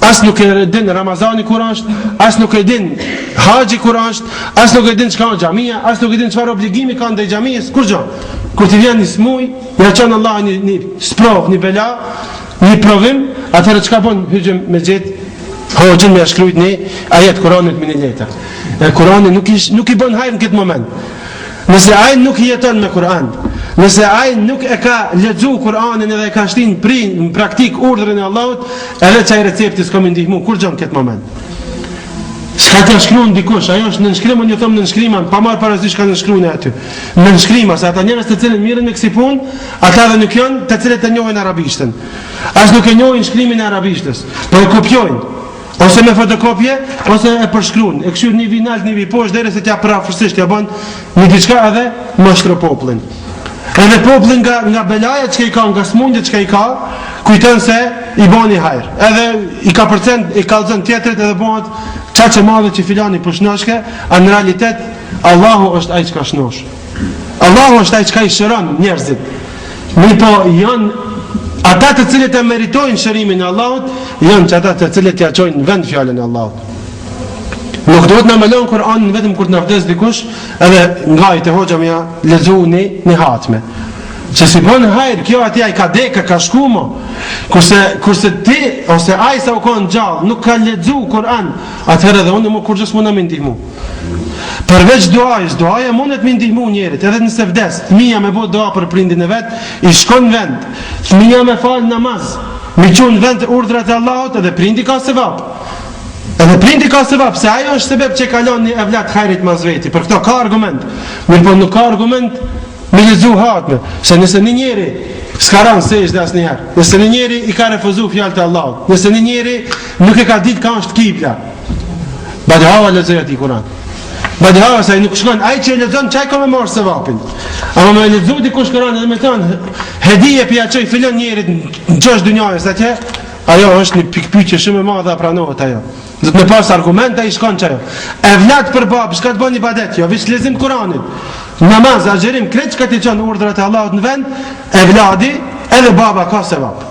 as nuk e din Ramazani kur është, as nuk e din haxhi kur është, as nuk e din çka është xhamia, as nuk e din çfarë obligimi ka ndaj xhamisë, kur gjë. Kur të vjen një smuj, ja çon Allah një sprov, një bela, një provim, atëherë çka bën hyjëm me xhet, hoxhin me shkruajt një ajet Kur'anit me një letër. E Kur'ani nuk i bën hajër në këtë moment. Nëse ai nuk jeton me Kur'an, nëse ai nuk e ka lexuar Kur'anin edhe e ka shtin në praktik urdhrin e Allahut, edhe çaj recepti s'ka më ndihmu kur gjën këtë moment. S'ka të shkruan dikush, ajo është në nënshkrim, unë ju them në nënshkrim, pa marr parasysh ka nënshkruan aty. Në nënshkrim, sa ata njerëz të cilët mirën me kësi punë, ata edhe nuk janë të cilët e njohin arabishtën. As nuk e njohin shkrimin e arabishtës, po e kopjojnë. Ose me fotokopje, ose e përshkruan. E këshyr një vinalt, një viposh, deri se t'ja prafërsisht, t'ja bën një diçka edhe mështro popullin. Edhe popullin nga belaja që i ka, nga smundjet që i ka, kujtën se i bani hajr. Edhe i ka përcen, i kalzën tjetrit edhe bëhat qaqe madhe që filani për shnoshke, a në realitet, Allahu është ai që ka shnosh. Allahu është ai që ka i shëron njerëzit. Mi po janë ata të cilët e meritojnë shërimin e Allahut, janë që ata të cilët ja çojnë në vend fjalën e Allahut. Nuk duhet na mëlon Kur'anin vetëm kur të na vdes dikush, edhe nga i të hoxha më ja lexuani në hatme. Se si bën hajr, kjo atij ai ka dekë, ka shkumo. Kurse ti ose ai sa u kon gjallë, nuk ka lexuar Kur'an, atëherë edhe unë më kurrës mund na më ndihmu. Përveç duaja mundet me ndihmu njerit, edhe nëse vdes, fëmia me bë dua për prindin e vet, i shkon vend. Fëmia me fal namaz, me çon vend urdhrat e Allahut, edhe prindi ka sevap. Edhe prindi ka sevap, se ajo është sebeb që kalon një evlat hajrit mas veti. Për këto ka argument. Mirë po nuk ka argument me lexu hatme, se nëse një njeri s'ka rënë sejdë asnjëherë, nëse një njeri i ka refuzuar fjalët e Allahut, nëse një njeri nuk e ka ditë ka është kibla, Badihava lexoj aty Kur'an. Badihava sa nuk shkon, ai që lexon çaj ka më marr sevapin. Ama më lexoj dikush Kur'an dhe më thon, hedije pi çoj filon njerit në çështë dunjës atje, ajo është një pikpyetje shumë e madhe, pranohet ajo. Do të më pas argumente ai shkon çajo. Evlat për bab, çka të bën ibadet, jo veç lexim Kur'anit. Namaz, agjerim, krejt që ka t'i qënë urdrat e Allahut në vend, evladi edhe baba ka sevap.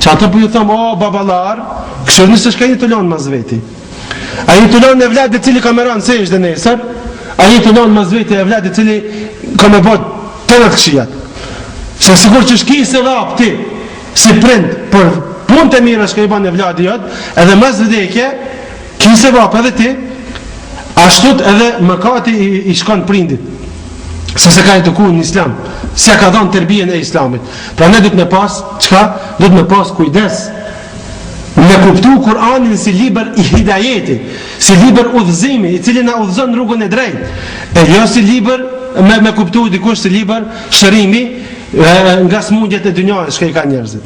Që atë për ju thëmë, o babalar, këshër nësë shka një të lonë mas veti. A një të lonë evladi cili ka më ranë se ishte nesër, a një të lonë mas veti evladi cili ka me bot të në të këshijat. Se sigur që shki sevap ti, si prind, për pun të mire shka i ban evladi jëtë, edhe mas vdekje, ki sevap edhe ti, ashtut edhe mëkati i shkon prindit. Se ka e të ku në islam, se ka dhanë tërbijen e islamit. Pra ne du të me pas, qka? Du të me pas kujdes. Me kuptu Kur'anin si liber i hidajeti, si liber udhëzimi, i cili na udhëzon rrugën e drejt. E jo si liber, me kuptu dikush si liber shërimi nga smundjet e dynjojës shka i ka njerëzit.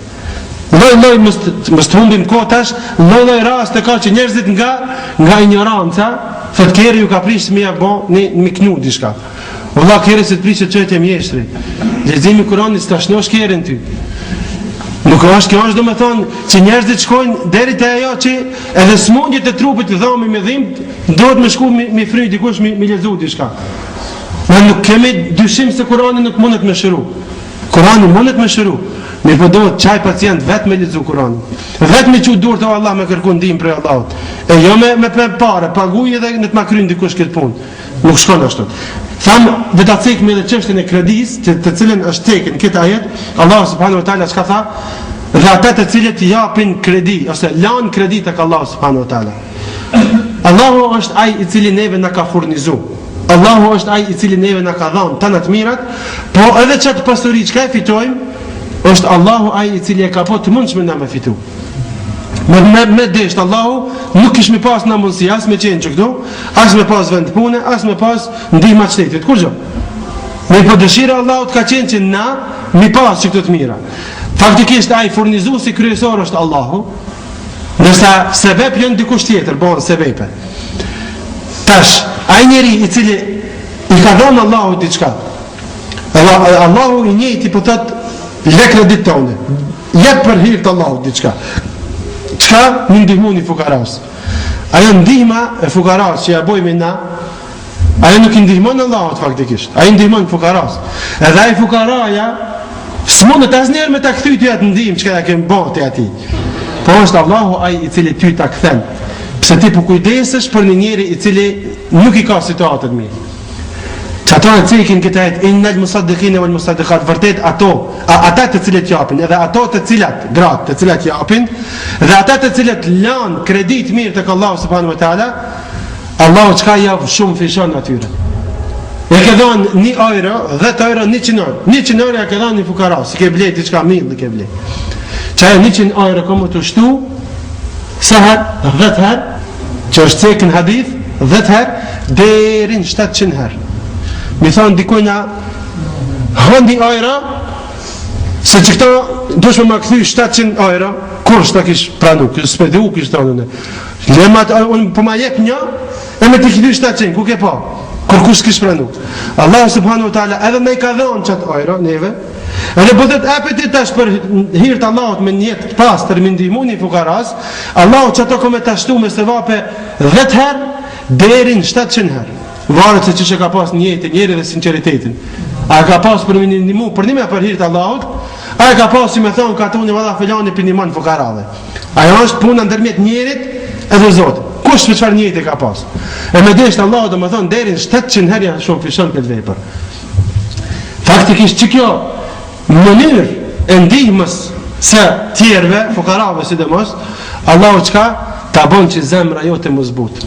Loj mështë humbim kotash, loj rast e ka që njerëzit nga ignoranca, thot keri ju ka prish mi e bo një knu dishka. Vëlla kërë se të prishe të qëtë e mjeshtri. Lezimi Kuranit së të ashnosh kërën ty. Nuk është kjo është do me thonë që njerëzit shkojnë deri të ajo që edhe smundjet e trupit të dhami me dhimt, do të me shku me fry dikush me lezu dishka. Ne nuk kemi dyshim se Kurani nuk mundet me shëru. Kurani mundet me shëru. Me përdohet qaj pacient vetë me lezu Kurani. Vetë me që dur të Allah me kërku ndim për Allahut. E jo me pare, paguj edhe në të ma kryin dikush këtë punë. Nuk shkon ashtu. Thamë, dhe ta cekme edhe çështën e kredis, të cilën është tekin këtë ajet, Allah subhanahu wa taala çka tha? Dhe ata të cilët japin kredi, ose lanë kredi tek Allah subhanahu wa taala. Allahu është ai i cili neve na ka furnizu. Allahu është ai i cili neve na ka dhënë të të mirat, po edhe çat pasuri çka e fitojmë, është Allahu ai i cili e ka po të mundshme na me fitu. Me desht Allahu nuk kish me pas në mundësi as me qenë që këtu, as me pas vend pune, as me pas ndihma qëtetit, kur gjë? Me po dëshira Allahut ka qenë që na mi pas që këtu të mira. Faktikisht ai furnizuesi kryesor është Allahu, ndërsa sebep janë dikush tjetër, bon sebepe. Tash, ai njeri i cili i ka dhënë Allahu diçka. Allahu i njëjti po thot le kredit tonë. Jep për hir të Allahut diçka. Çka më ndihmoni fukaras? Ajo ndihma e fukaras që ja bojmë na, ajo nuk i ndihmon Allahut faktikisht. Ai ndihmon fukaras. Edhe ai fukaraja s'mundet asnjëherë me ta kthyt atë ndihmë që ja kem bërë atij. Po është Allahu ai i cili ty ta kthen. Pse ti po kujdesesh për një njeri i cili nuk i ka situatë të mirë. Ata e cekin këtë ajet innal musaddiqina wal musaddiqat, vërtet ata të cilët japin, edhe ato të cilat gratë të cilat japin, dhe ata të cilët lanë kredit mirë tek Allahu subhanahu wa taala, Allahu çka jap shumë fishon atyre. Ja ke dhënë 1 euro, 10 euro, 100 euro. 100 euro ja ke dhënë një fukara, si ke blet diçka mirë, ke blet. Çaj 100 euro komo të shtu, sa herë 10 herë, që është cekin hadith, 10 herë deri në 700 herë. Mi thonë dikujna hëndi euro, se që këto dush me ma këthy 700 euro, kur shta kish pranu, s'pedu kish tonë në. Unë po ma jep një, e me t'i këthy 700, ku ke po? Kur kush kish pranu. Allah subhanahu wa ta'ala edhe me i ka dhonë qatë euro, neve, edhe bëdhet apetit tash për hirtë Allahut me njetë pas të rëmindihmu një fukaras, Allahut që ato kome tashtu me se vape 10 herë, derin 700 herë. Varet se që ka pas njeri dhe sinceritetin. A ka pas për minimimu, për nime për hirtë Allahut, a ka pas si me thonë ka të unë vada filani për një manë fukarave. Ajo është puna ndërmjet njerit edhe Zotit. Kush për qëfar njeti ka pas? E me deshtë Allahut dhe me thonë derin 700 herja shumë fishon këtë vepër. Faktikisht që kjo mënyrë e ndihmës se tjerve, fukarave si dhe mos, Allahut qka ta bon që zemra jo të mëzbut.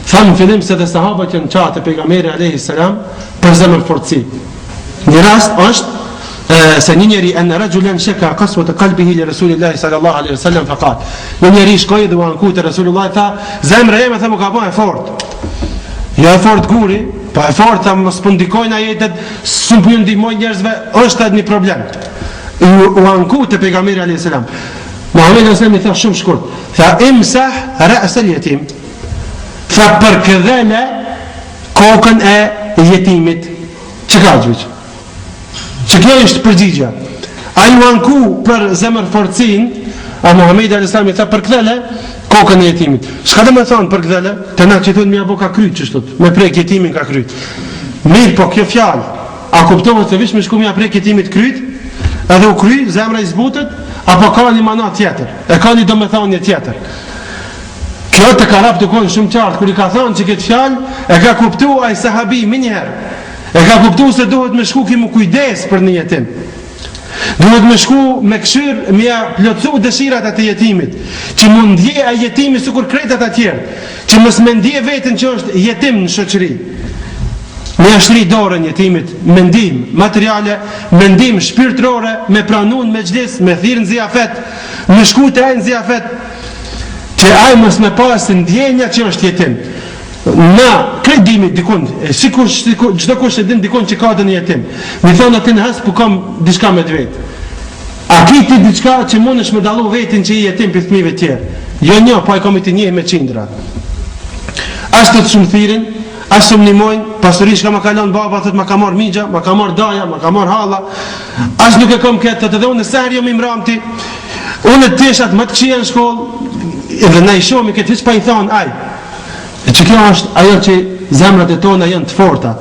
Thamë fillim se dhe sahabat janë qatë e pejgamberi alayhi salam për zemër fortësi. Një rast është se një njeri anë rajulan shaka qaswat qalbihi li Rasulillahi sallallahu alaihi wasallam faqat. Një njeri shkoi dhe u anku te Rasulullah tha, zemra ime tha më ka bën e fort. Jo e fort guri, po e fort tha mos po ndikojnë ajetet, s'u bën ndihmoj njerëzve, është atë një problem. U anku te pejgamberi alayhi salam. Muhamedi sallallahu alaihi wasallam i tha shumë shkurt, tha imsah ra's al-yatim. Tha për këdhele kokën e jetimit. Që ka gjyq? Që kjo është përgjigja. A ju anku për zemër forcin, a Muhamedi a.s. tha për këdhele kokën e jetimit. Shka dhe me thonë për këdhele? Të na që thonë mi abo ka kryt qështot, me prek jetimin ka kryt. Mirë po kjo fjalë, a kuptohet se vish me shku mi a prek jetimit kryt, edhe u kry, zemra i zbutët, apo ka një manat tjetër, e ka një do me thonë një tjetër. Kjo të ka rap të konë shumë qartë, kër i ka thonë që këtë fjalë, e ka kuptu a i sahabi minjëherë, e ka kuptu se duhet me shku ki mu kujdes për një jetim. Duhet me shku me këshyr, me ja plotësu dëshirat atë jetimit, që mund ndje a jetimi sukur kretat atjerë, që mos me ndje vetën që është jetim në shoqëri. Me ashtri dorën jetimit, mendim materiale, mendim shpirtërore, me pranun me gjlis, me thirë në zjafet, me shku të ajë në zjafet, që ajë mos me pasë ndjenja që është jetim. Na kredimit dikun, si çdo kush e din dikun që ka të një jetim. Mi thonë atë në hasë po kam diçka me të vetë. A ki ti diçka që mund është me dalu vetin që i jetim për fëmijëve tjerë. Jo një, po e kam i të njeh me qindra. Ashtë të shumë thirin, ashtë shumë nimojnë, pasurish ka ma kalon baba, thët ma ka marë migja, ma ka marë daja, ma ka marë hala. Ashtë nuk e kom këtë, të dhe unë sërjo mi mramti, unë të teshat më të këshia në shkollë, edhe na i shomi këtë hiç pa i thonë, aj. E që kjo është ajo që zemrat e tona janë të forta.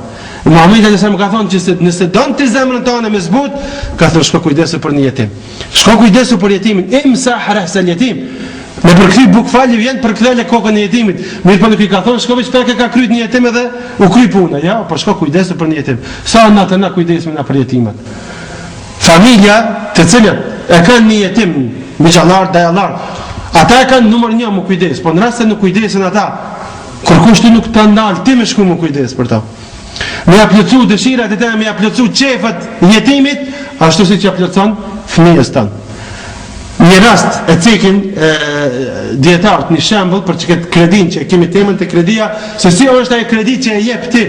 Muhamedi a.s. më ka thonë që nëse donë të zemrën tona me zbut, ka thonë shko kujdesu për një jetim. Shko kujdesu për jetimin, imsa harahsel jetim. Me për këty buk falje vjen për këthele kokën e jetimit. Mirë për nuk i ka thonë, shko veç peke ka kryt një jetim edhe u kry puna. Ja, për shko kujdesu për një jetim. Sa në të na kujdesme na për jetimet. Familja të cilët e kanë një jetim, miqallar, dajallar, ata e kanë numër 1 më kujdes, po në rast se nuk kujdesin ata, kur kushti nuk të ndalë, ti me shku më kujdes për ta. Me ja plëcu dëshirat e te, me ja plëcu qefët jetimit, ashtu si që ja plëcon fëmijës tanë. Një rast e cekin djetartë një shembull për që këtë kredin që e kemi temën të kredia, se si është e kredi që e jep ti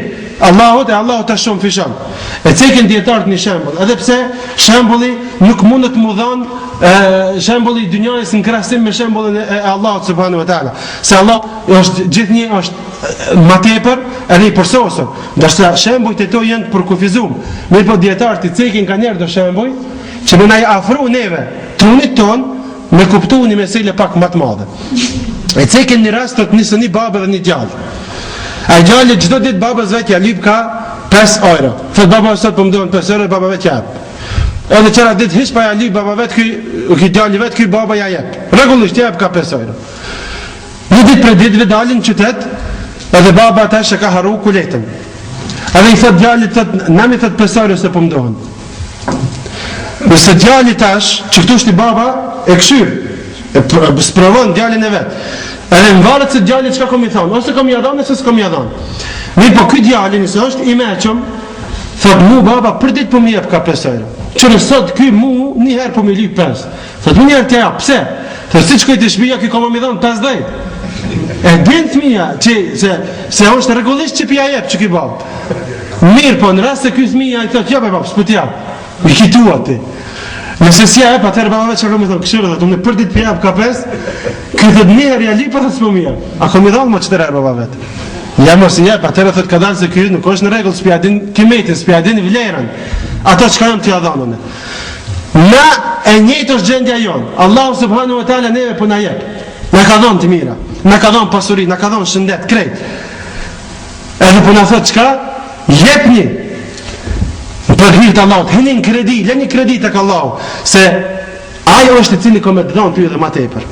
Allahut, e Allahut është shumë fishon. E cekin djetartë një shembull, edhe pse shembulli nuk mundet më dhanë shembulli i dynjajës në krahasim me shembullin e Allahut subhanahu wa taala. Se Allah është gjithnjë është më tepër edhe i përsosur. Ndërsa shembujt e to janë për kufizum. Mirë po dietarët i cekin kanë njerë do shembuj që më na i afru neve trunit ton me kuptu një mesele pak më të madhe. E cekin një rast të nisë një babë dhe një gjallë. A gjallë çdo ditë babës vetë ja lyp ka 5 euro. Thot baba sot po më duhen 5 euro, baba vetë jap. Edhe qëra ditë hiç pa ja lyp baba vetë ky djalë vetë ky baba ja jep. Rregullisht jap ka 5 euro. Një ditë për ditëve dalin në qytet, edhe baba tash e ka harru kuletën. Edhe i thot djalit, thot na mi thot 5 euro se po më duhen. Nëse djali tash, që këtu është i baba, e këshyr, e sprovon djalin e vetë. Edhe në varet se djali çka kom i thonë, ose kom i adhanë, ose s'kom i adhanë. Mirë po ky djali, nëse është i meqëm, thot mu baba, për ditë po mi jep ka 5 euro. Që nësot ky mu, njëherë po mi lyp 5. Thot mu njëherë t'ja jap, pse? Thot si qëkoj të shpija, ky koma mi thonë 50. E din thmija, që se është rregullisht që pja jep që ky babë. Mirë po, në rast se ky thmija i thot, jap e babë, s'po t'jap. Mi kitua ti. Nëse si ja e pa tërë babave që ka me thonë këshirë dhe të unë për ditë pjabë ka 5, këtë të njëherë ja lipa dhe s'po mija. A ka mi thonë më që të rejë babave të. Ja mos i jep, atërë thëtë ka dalë se këtë nuk është në regullë, s'pja din kimetin, s'pja din vlerën. Ato që ka jam t'ja dhanën. Na e njëtë është gjendja jonë. Allahu subhanahu wa ta'ala neve për na jep. Na ka dhonë të mira, na ka dhonë pasuri, na ka dhonë shëndet, krejt. Edhe për na thotë qka, jep një. Për hir të Allahut, hinin kredi, leni kredi tek Allahu, se ajo është i cili ka me të dhënë ty edhe më tepër.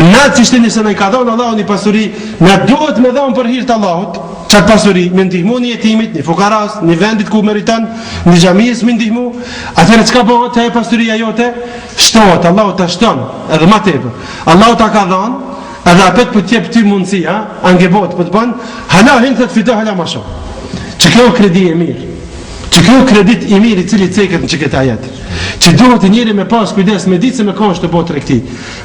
Na çishtini se na ka dhënë Allahu një pasuri, na duhet me dhënë për hir të Allahut, çat pasuri, me ndihmu një jetimit, një fukaras, një vendit ku meriton, një xhamis me ndihmu, atëherë çka bëhet ajo pasuria jote? Shtohet, Allahu ta shton, edhe më tepër. Allahu ta ka dhënë, edhe apet po të jep ty mundësi, angebot po të bën, hala hin të fito hala më shumë. Që kjo kredi e mirë. Që kjo kredit i mirë i cili ceket në që këta jetë. Që duhet njëri me pas kujdes, me ditë se me ka është të bo tregti.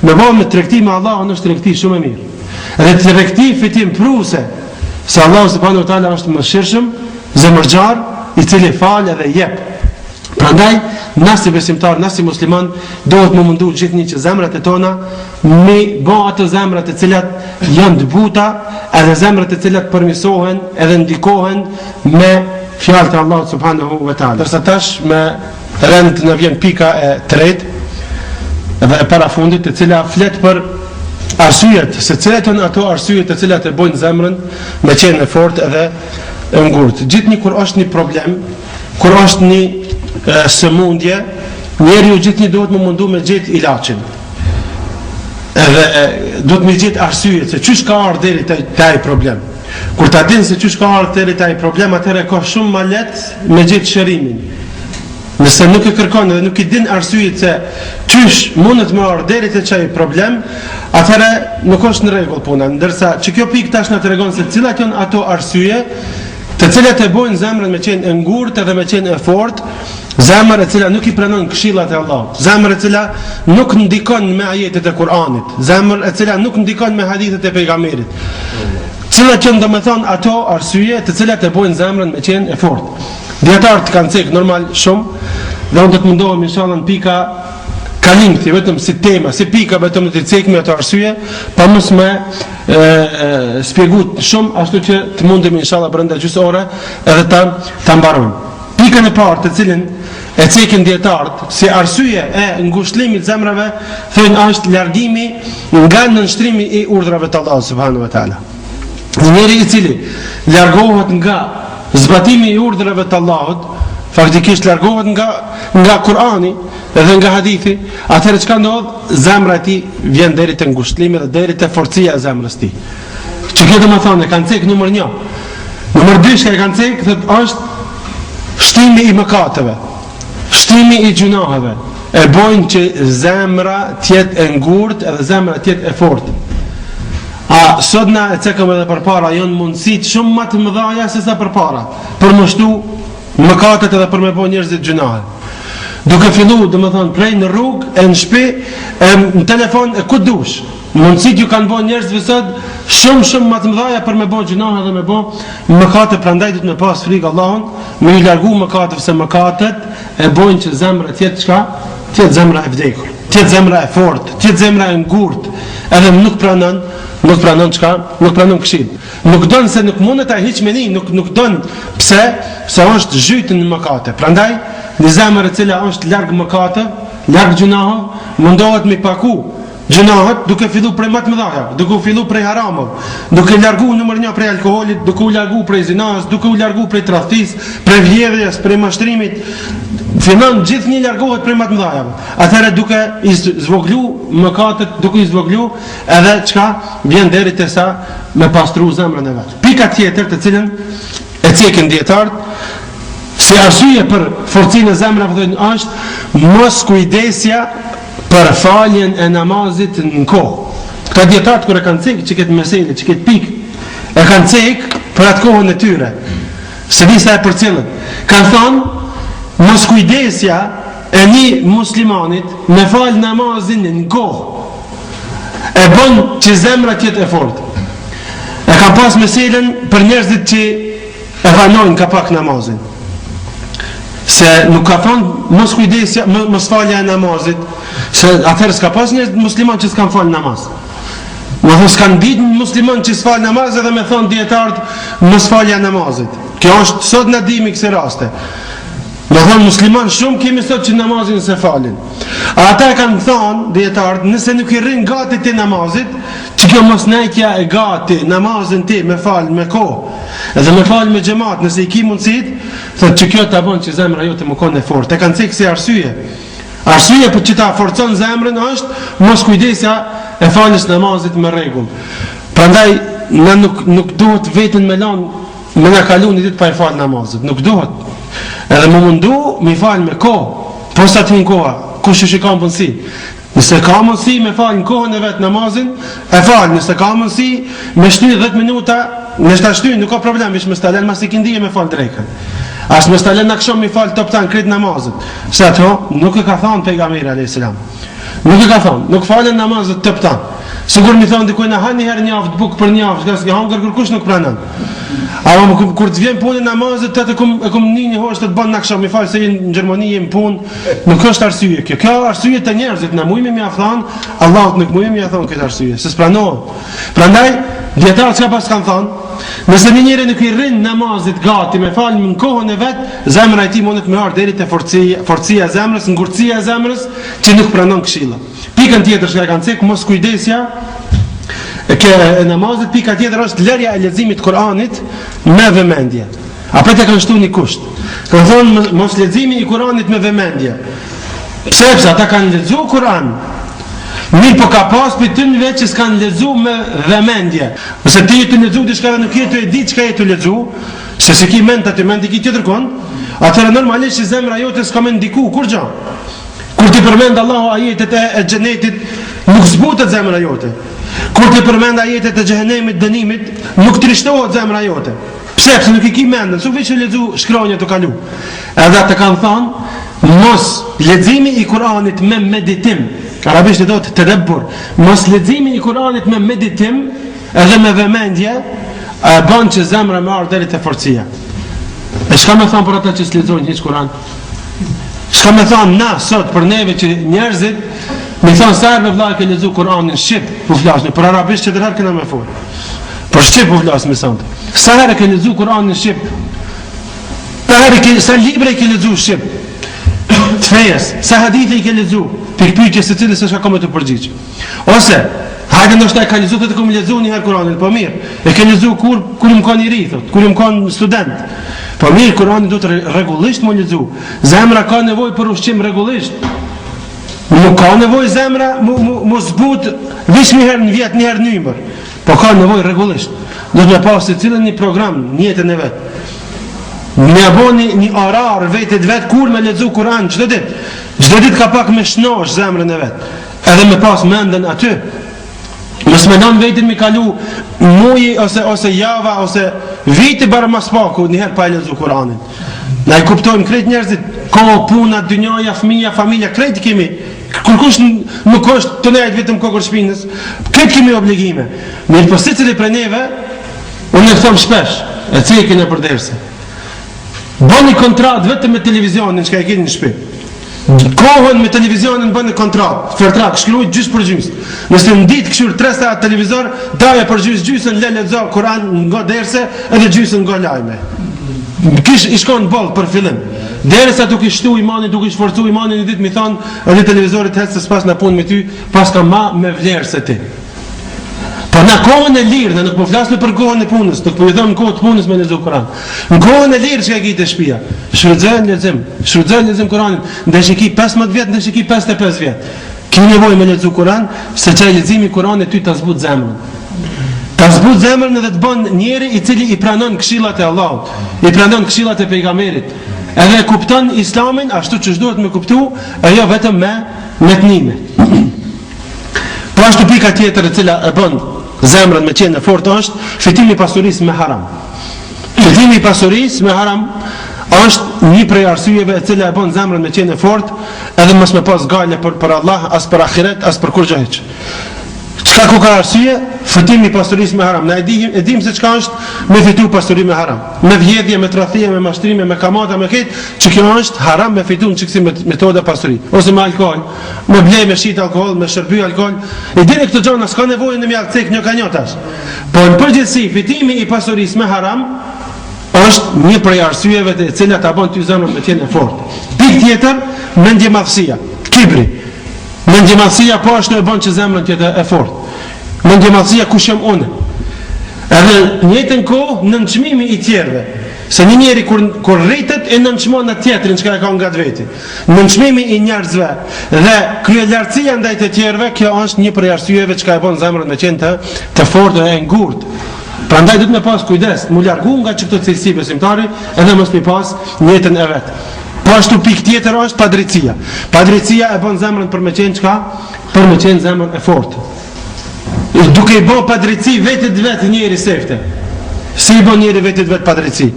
Me bo me tregti me Allah, në është tregti shumë e mirë. Dhe tregti fitim pruse, se Allah subhanahu wa taala është më shirshëm, zemërgjar, i cili falë dhe jep. Prandaj, na si besimtar, na si musliman, dohet më mundu gjithnjë që zemrat e tona me bë ato zemrat të cilat janë të buta, edhe zemrat të cilat përmirësohen edhe ndikohen me fjalët e Allahut subhanahu wa taala. Dërsa tash me rend në vjen pika e tretë dhe e parafundit, e cila flet për arsyet, se cilat janë ato arsyet të cilat e bojnë zemrën me qenë e fortë edhe e ngurtë. Gjithnjë kur është një problem, kur është një sëmundje, njeriu gjithnjë duhet më mundu me gjetë ilaçin. Edhe duhet me gjetë arsyet se çish ka ardhur deri te ai problem. Kur ta din se çish ka ardhur deri te ai problem, atëherë ka shumë më lehtë me gjetë shërimin. Nëse nuk e kërkon dhe nuk i din arsyet se çish mundet më ardhur deri te çai problem, atëherë nuk është në rregull puna. Ndërsa që kjo pikë tash na tregon se cilat janë ato arsye të cilat e bojnë zemrën me qenë e ngurtë edhe me qenë e fortë, zemër e cila nuk i pranon këshillat e Allahut, zemër e cila nuk ndikon me ajetet e Kur'anit, zemër e cila nuk ndikon me hadithet e pejgamberit. Cilat janë domethënë ato arsye të cilat e bojnë zemrën me qenë e fortë. Dietarët kanë cek normal shumë dhe unë do të mundohem inshallah në pika kalimti, vetëm si tema, si pika vetëm të cekme ato arsye, pa mos me spjegut shumë, ashtu që të mundim inshallah brenda gjysmë ore edhe ta mbarojmë. Pikën e parë të cilën e cekin dietarët si arsye e ngushëllimit zemrave, thënë është largimi nga nënshtrimi i urdhrave të Allahut subhanahu wa taala. Njeri i cili largohet nga zbatimi i urdhrave të Allahut, faktikisht largohet nga Kur'ani edhe nga hadithi, atëherë çka ndodh? Zemra e tij vjen deri te ngushëllimi dhe deri te forcia e zemrës së tij. Që kjo do të thonë kanë cek numër 1. Numër 2 që kanë cek thotë është shtimi i mëkateve, shtimi i gjunaheve, e bojnë që zemra tjetë e ngurtë edhe zemra tjetë e fortë. Sot na e cekëm edhe përpara, janë mundësit shumë më të mëdhaja se sa përpara, për më shtu mëkatet edhe për me bojnë njerëzit gjunahe. Duke fillu, dhe më thonë, prej në rrugë, e në shpi, në telefon, e ku dush. Mundësit ju kanë bojnë njerëzve sot shumë më të mëdhaja për me bojnë gjunahe dhe me bojnë mëkate, prandaj du të me pas frikë Allahun, me ju largu mëkate, se mëkatet e bojnë që zemra tjetë qka? Tjetë zemra e vdekur, tjetë zemra e fortë, tjetë zemra e ngurtë, edhe nuk pranon qka? Nuk pranon këshill. Nuk donë se nuk mundet a hiq me një, nuk donë pse? Se është zhytën në mëkate. Prandaj, një zemër e cila është largë mëkate, largë gjunahë, mundohet me paku gjunahët duke fillu prej më të mëdhaja, duke u fillu prej haramëve, duke largu numër 1 prej alkoolit, duke u largu prej zinës, duke u largu prej tradhtisë, prej vjedhjes, prej mashtrimit. Fillon gjithnjë largohet prej më të mëdhajave. Atëherë duke i zvoglu mëkatet, duke i zvoglu edhe çka vjen deri te sa me pastru zemrën e vet. Pika tjetër të cilën e cekin dietarët si arsye për forcinë e zemrave është mos kujdesja për faljen e namazit në kohë. Këta dietarët kur e kanë cek që këtë meselë, që këtë pikë, e kanë cek për atë kohën e tyre. Se disa e përcjellën. Kanë thonë mos kujdesja e një muslimanit me fal namazin në kohë e bën që zemra të jetë e fortë. E kanë pas meselën për njerëzit që e vanojnë ka pak namazin. Se nuk ka thonë mos kujdesja, mos falja e namazit, se atëherë s'ka pas njerëz musliman që s'kan fal namaz. Më thonë s'kan ditë musliman që s'fal namaz edhe me thonë dietarët mos falja e namazit. Kjo është sot në dimi kësaj raste. Më thonë musliman shumë kemi sot që namazin se falin. Ata e kanë thonë dietarët nëse nuk i rrin gati ti namazit, që kjo mos nejtja e gati namazin ti me fal me kohë edhe me fal me xhamat, nëse i ki mundësit, thotë që kjo ta bën që zemra jote më kon e fortë. E kanë thënë si arsye. Arsye për që ta forcon zemrën është mos kujdesja e faljes namazit me rregull. Prandaj na nuk duhet veten me lanë me na kalu një ditë pa i fal namazit. Nuk duhet. Edhe më mundu me fal me kohë. Po sa të hin koha, kush e shikon mundsi. Nëse ka mundësi me fal në kohën e vet namazin, e fal. Nëse ka mundësi me shty 10 minuta, nëse ta shty nuk ka problem, veç me stalen mas i kindije me fal drekën. As me stalen na kshom me fal top tan kret namazit. Se ato nuk e ka thënë pejgamberi alayhis salam. Nuk e ka thonë, nuk falen namazet të pëtan. Sigur mi thonë dikuj në hanë njëherë njaftë, bukë për njaftë, nga s'ke hangër kërkush nuk pranon. Ama kur të vjen punë namazet, të e kum një hoshtë të të banë në kësha, mi falë se në Gjermani jem punë, nuk është arsye kjo. Kjo arsye të njerëzit, në mujme mi aftan, Allahut nuk mujme mi aftan këtë arsye, se s'pranohet. Prandaj, djetarë që ka pas kanë thonë, nëse një njëri nuk i rrinë namazit gati me falë në kohën e vetë, zemra e ti mundet me ardë deri te forcia e zemrës, ngurëcia e zemrës, që nuk pranon këshilla. Pikën tjetër që ka kanë cekë, mos kujdesja, ke namazit, pika tjetër është lërja e leximit Kur'anit me vëmendje. Apo të kanë shtu një kusht. Kanë thonë mos leximi i Kur'anit me vëmendje. Pse ata kanë lexuar Kur'an? Mirë po ka pas për të në vetë që s'kanë lezu me vëmendje. Nëse ti të lezu diçka dhe nuk jetu e di çka jetu lezu, se se ki mend atë mend i ki tjetër kon, atëherë normalisht që zemra jote s'ka me ndiku kur gja. Kur ti përmend Allahu ajetet e xhenetit, nuk zbutet zemra jote. Kur ti përmend ajetet e xhehenemit, dënimit, nuk trishtohet zemra jote. Pse? Pse nuk i ki mendën, su veç lezu shkronja të kalu. Edhe të kanë thënë, mos leximi i Kur'anit me meditim. Arabisht e do të tadabbur. Mos leximi i Kur'anit me meditim edhe me vëmendje bën që zemra më ardh deri te forcia. E çka më thon për ata që s'lexojnë hiç Kur'an? Çka më thon na sot për neve që njerëzit më thon sa herë vëllai që lexoj Kur'anin shqip, po flasni për arabisht që herë kena më fol. Për shqip po flas më son. Sa herë që lexoj Kur'anin shqip? Sa herë që sa libre që lexoj shqip? Të fejes, sa hadithi i ke lezu, për pyetje se cilës është ka me të përgjigj. Ose, hajde ndoshta e ka lezu të kom lezu një herë Kur'anin, po mirë, e ke lezu kur më kanë i ri, kur më kanë student. Po mirë, Kur'anin do të rregullisht më lezu. Zemra ka nevojë për ushqim rregullisht. Nuk ka nevojë zemra mu zbut vish një herë në vjet, një herë në ymër. Po ka nevojë rregullisht. Do të pasë secilën një program në jetën e vet. Në aboni një orar vetet vet kur me lexu Kur'an çdo ditë. Çdo ditë ka pak me shnosh zemrën e vet. Edhe me pas mendën aty. Mos më ndan vetin me kalu muji ose java ose vite bara mas paku një herë pa lexu Kur'anin. Na e kuptojmë krejt njerëzit, ka puna, dynjaja, fëmia, familja, krejt kemi. Kërkush nuk është të nejt vetëm kokër shpinës, krejt kemi obligime. Mirë po secili prej neve, unë e them shpesh, e cekin e përderse. Bëni kontrat vetëm me televizionin që ka e keni në shtëpi. Kohën me televizionin bëni kontrat, fertrak, shkruaj gjys për gjys. Nëse në ditë këshur 3 saat televizor, daje për gjysën le lexo Kur'an nga derse edhe gjysën nga lajme. Kish i shkon boll për fillim. Derisa duke shtu imanin, duke shforcu imanin një ditë mi thon, edhe televizorit hecë se s'pas në punë me ty, pas ka ma me vlerë se ti. Po në kohën e lirë, dhe nuk po flasme për kohën e punës, nuk po i thëmë në kohën të punës me lexu Kur'an. Në kohën e lirë që ka ki të shpia, shfrytëzojnë lexim Kur'anin, ndesh e ki 15 vjet, ndesh e ki 55 vjet. Ki nevojë me lexu Kur'an, se që leximi Kur'anit ty të zbut zemrën. Të zbut zemrën edhe të bën njeri i cili i pranon këshillat e Allahut, i pranon këshillat e pejgamberit, edhe kupton Islamin ashtu që duhet me kuptu, e jo vetëm me metnime. Po ashtu pika tjetër e cila e bën zemrën me qenë e fortë është fitimi i pasurisë me haram. Fitimi i pasurisë me haram është një prej arsyeve e cila e bën zemrën me qenë e fortë, edhe mos me pas gale për Allah, as për ahiret, as për kur gjë hiç. Çka ku ka arsye? Fitimi i pasurisë me haram. Na e dim se çka është me fitu pasuri me haram. Me vjedhje, me tradhje, me mashtrime, me kamata, me këtë, që kjo është haram me fitu në çiksi metoda pasuri. Ose me alkool, me blej me shit alkool, me shërby alkool. E dini këto gjëra s'ka nevojë në mjak cek një kanjotash. Po në përgjithësi fitimi i pasurisë me haram është një prej arsyeve të cilat ta bën ty zemrën me qenë fortë. Pikë tjetër, mendje madhësia, kibri. Mendje madhësia po ashtu e bën që zemrën të jetë e fortë. Mendje madhësia kush jam unë. Edhe në njëjtën kohë nënçmimi i tjerëve. Se një njeri kur rritet e nënçmon atë tjetrin çka e ka nga veti. Nënçmimi i njerëzve dhe kryelartësia ndaj të tjerëve, kjo është një prej arsyeve që e bën zemrën me qenë të fortë dhe e ngurtë. Prandaj duhet me pas kujdes, mu largu nga çdo cilësi besimtari, edhe mos me pas në jetën e vet. Po ashtu pikë tjetër është padrejtia. Padrejtia e bën zemrën për me qenë çka? Për me qenë zemrën e fortë. Duke i bën padrejti vetë njëri sefte. Si i bën njëri vetë padrejti?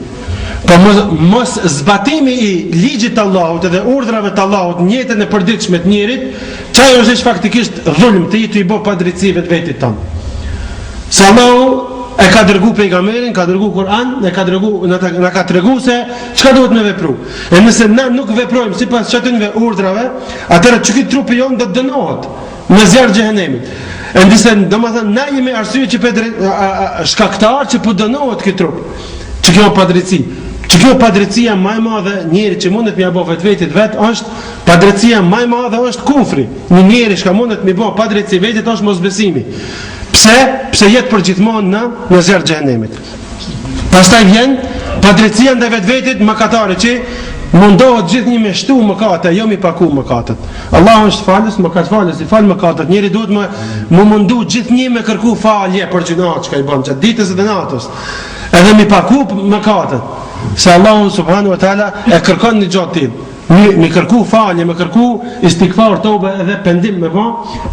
Po mos zbatimi i ligjit të Allahut dhe urdhrave të Allahut në jetën e përditshme të njerit, çaj është faktikisht dhulm të i bë padrejtësi vetit tonë. Se Allahu e ka dërgu pejgamberin, ka dërgu Kur'an, na ka tregu se çka duhet me vepru. E nëse na nuk veprojmë sipas çatyre urdhrave, atëherë çuki trupi jon do të dënohet me zjarr xhenemit. E ndisë domethënë na jemi arsye që shkaktar që po dënohet ky trup. Që kjo padrejtësi. Që kjo padrejtësia më e madhe njëri që mundet me ia bë vetit është padrejtësia më e madhe është kufri. Një njeri që mundet me bë padrejtësi vetit është mosbesimi. Pse jetë përgjithmonë në zjarr xhenemit. Pastaj vjen padrejtësia ndaj vetit mëkatare që mundohet gjithnjë me shtu mëkate, jo mi paku mëkatet. Allahu është falës, mëkat falës, i fal mëkatet. Njeri duhet më mundu gjithnjë me kërku falje për gjunat që ka i bën çat ditës dhe natës. Edhe mi paku mëkatet. Se Allahu subhanahu wa taala e kërkon një gjë të tillë. Mi kërku falje, me kërku istikfar, tobe edhe pendim me bë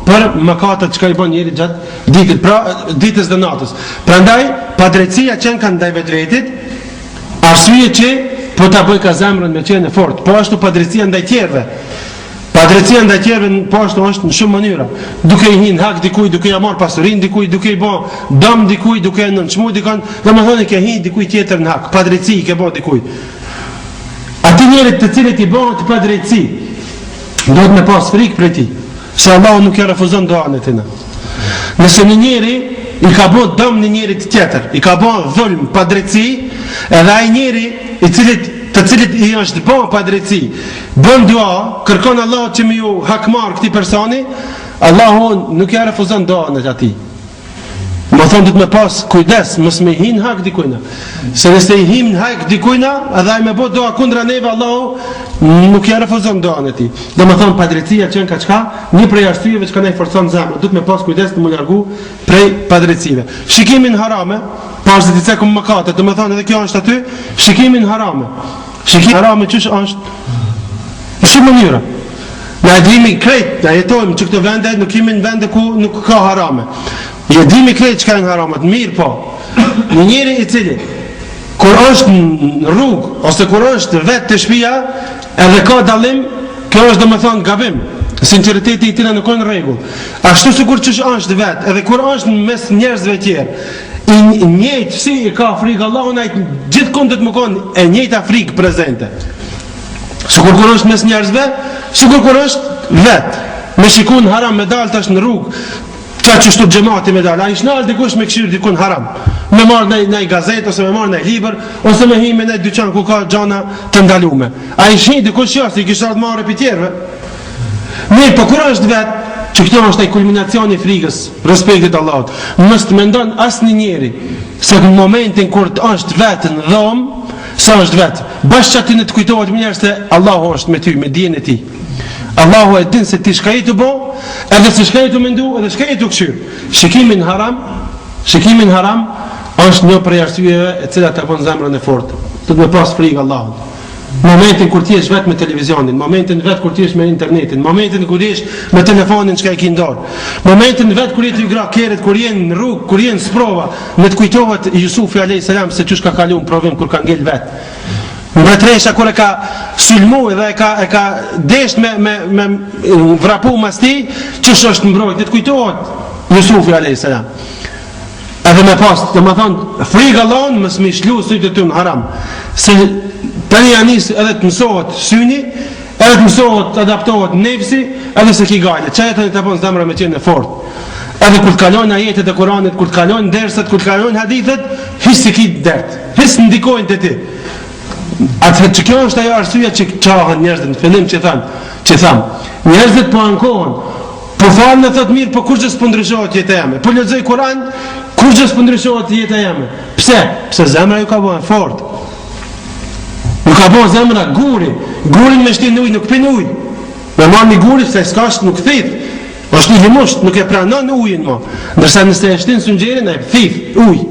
për mëkatet që ka i bën njeri gjatë ditës, pra ditës dhe natës. Prandaj padrejtësia që kanë ndaj vetit, arsye që po ta bëj ka zemrën me qenë fort, po ashtu padrejtësia ndaj tjerëve. Padrejtësia ndaj tjerëve po ashtu është në shumë mënyra. Duke i hin hak dikujt, duke ia marr pasurinë dikujt, duke i bë dëm dikujt, duke e nënçmuar dikon, domethënë ke hin dikujt tjetër në hak. Padrejtësi ke bë dikujt. Ati njerit të cilit i bëhen të padrejtësi, duhet me pas frikë për ti, se Allahu nuk e refuzon duan e tina. Nëse një njeri i ka bën dëm një njerit tjetër, i ka bën dhulm, padrejtësi, edhe ai njeri të cilit i është bën padrejtësi, bën dua, kërkon Allahu që më ju hakmar këtij personi, Allahu nuk e refuzon duan e atij. Më thonë dhëtë me pas kujdes, mos me hin hak dikujna. Se nëse i hin hak dikujna, edhe ai me bë doa kundra neve, Allahu nuk ja refuzon doan e tij. Do më thonë padrejtësia që ka çka, një prej arsyeve që kanë forcon zemrën, duhet me pas kujdes të më largu prej padrejtësive. Shikimin harame, pas se ti cek mëkate, do më thonë edhe kjo është aty, shikimin harame. Shikimi harame ç'është është? Në shumë mënyra. Na dimi krejt, na jetojmë që këto vende, nuk kemi në vende ku nuk ka harame. Je dimi krejt që ka në haramat, mirë po. Një njeri i cili, kur është në rrugë, ose kur është vetë të shtëpia, edhe ka dalim, kjo është do më thonë gabim. Sinceriteti i tina nuk në rregull. Ashtu sikur që është vetë, edhe kur është në mes njerëzve tjerë, i njëjtë si i ka frikë Allahu na gjithë kundët më konë e njëjta frikë prezente. Sikur kur është mes njerëzve, sikur kur është vetë. Me shikun haram me dalë tash në rrugë, qa që shtu gjemati me dalë, a i shnalë dikush me këshirë dikun haram, me marrë në gazet, ose me marrë në liber, ose me hi me në dyqan ku ka gjana të ndalume. A i shni dikush jasë, i kishtë ardë marrë për tjerve. Mirë, po kur është vetë, që këto është e kulminacioni frikës, respektit Allahut, mështë me ndonë asë një njeri, se në momentin kur të është vetë në dhomë, sa është vetë, bashkë që aty në të kujtohet më njerë se Allahu është me ty, me dijen e ti. Allahu e din se ti shka i të bo, edhe se shka i të mendu, edhe shka i të këshyrë. Shikimin haram është një prej arsyeve e cilat të bën zemrën e fortë. Të të me pas frikë Allahut. Momentin kur ti jesh vetë me televizionin, momentin vetë kur ti jesh me internetin, momentin kur ti jesh me telefonin që ka i kindor, momentin vetë kur ti gra keret, kur jenë në rrugë, kur jenë sprova, në të kujtohet Jusufi a.s. se çush ka kalu në provim kur ka ngel vetë. Mbretresha kur e ka sulmu dhe e ka desht me vrapu mas ti, çush është mbrojt, të kujtohet Jusufi a.s. Edhe me pas, dhe më thonë, frikë Allahun, mës me shlu sytë të në haram. Se tani janis edhe të mësohet syni, edhe të mësohet, të adaptohet nefsi, edhe se ki gajle. Qaj të një të ponë zemra me qenë e fort. Edhe kur të kalojnë ajetet e Kuranit, kur të kalojnë derset, kur të kalojnë hadithet, hisë si ki dert, hisë ndikojnë të ti. Atë që kjo është ajo arsyja që qahën njerëzit në fillim që thamë. Njerëzit po ankohen, po falë në thot mirë, po kur gjës për ndryshohet jetë e jame. Po lexoj Kuran, kur gjës për ndryshohet jetë e jame. Pse? Pse zemra ju ka bëhen fort. Ju ka bëhen zemra gurin me shtin ujë, nuk pin ujë. Me marrë një guri, se s'kash nuk thith. është një limusht, nuk e pranon ujin mo. Ndërsa nëse e shtin sungjerin, e thith ujë.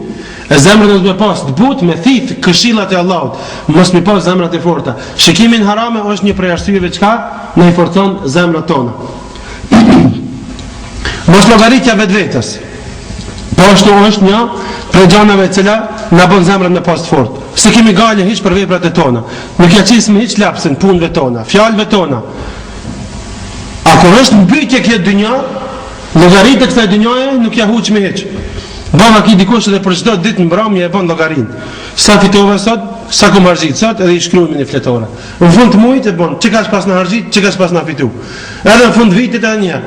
E zemrën është me pas të but, me thith këshillat e Allahut. Mos mi pas zemrat e forta. Shikimin harame është një prej arsyeve çka na i forcon zemrat tona. Mos llogaritja vetvetes. Po ashtu është një prej gjërave të cila na bën zemrën me pas të fortë. Se kemi gale hiç për veprat e tona. Nuk ja qisim hiç lapsën punëve tona, fjalëve tona. A kur është mbytje kjo dynja, llogaritë e kësaj dynjaje nuk ja huq me hiç. Bava ki dikush edhe për çdo ditë në mbrëmje e bën llogarinë. Sa fitova sot, sa kom harxhit sot, edhe I shkruajmë në fletore. Në fund të muajit e bën, çka ka pas në harxhit, çka ka pas në fitu. Edhe në fund vitit edhe një.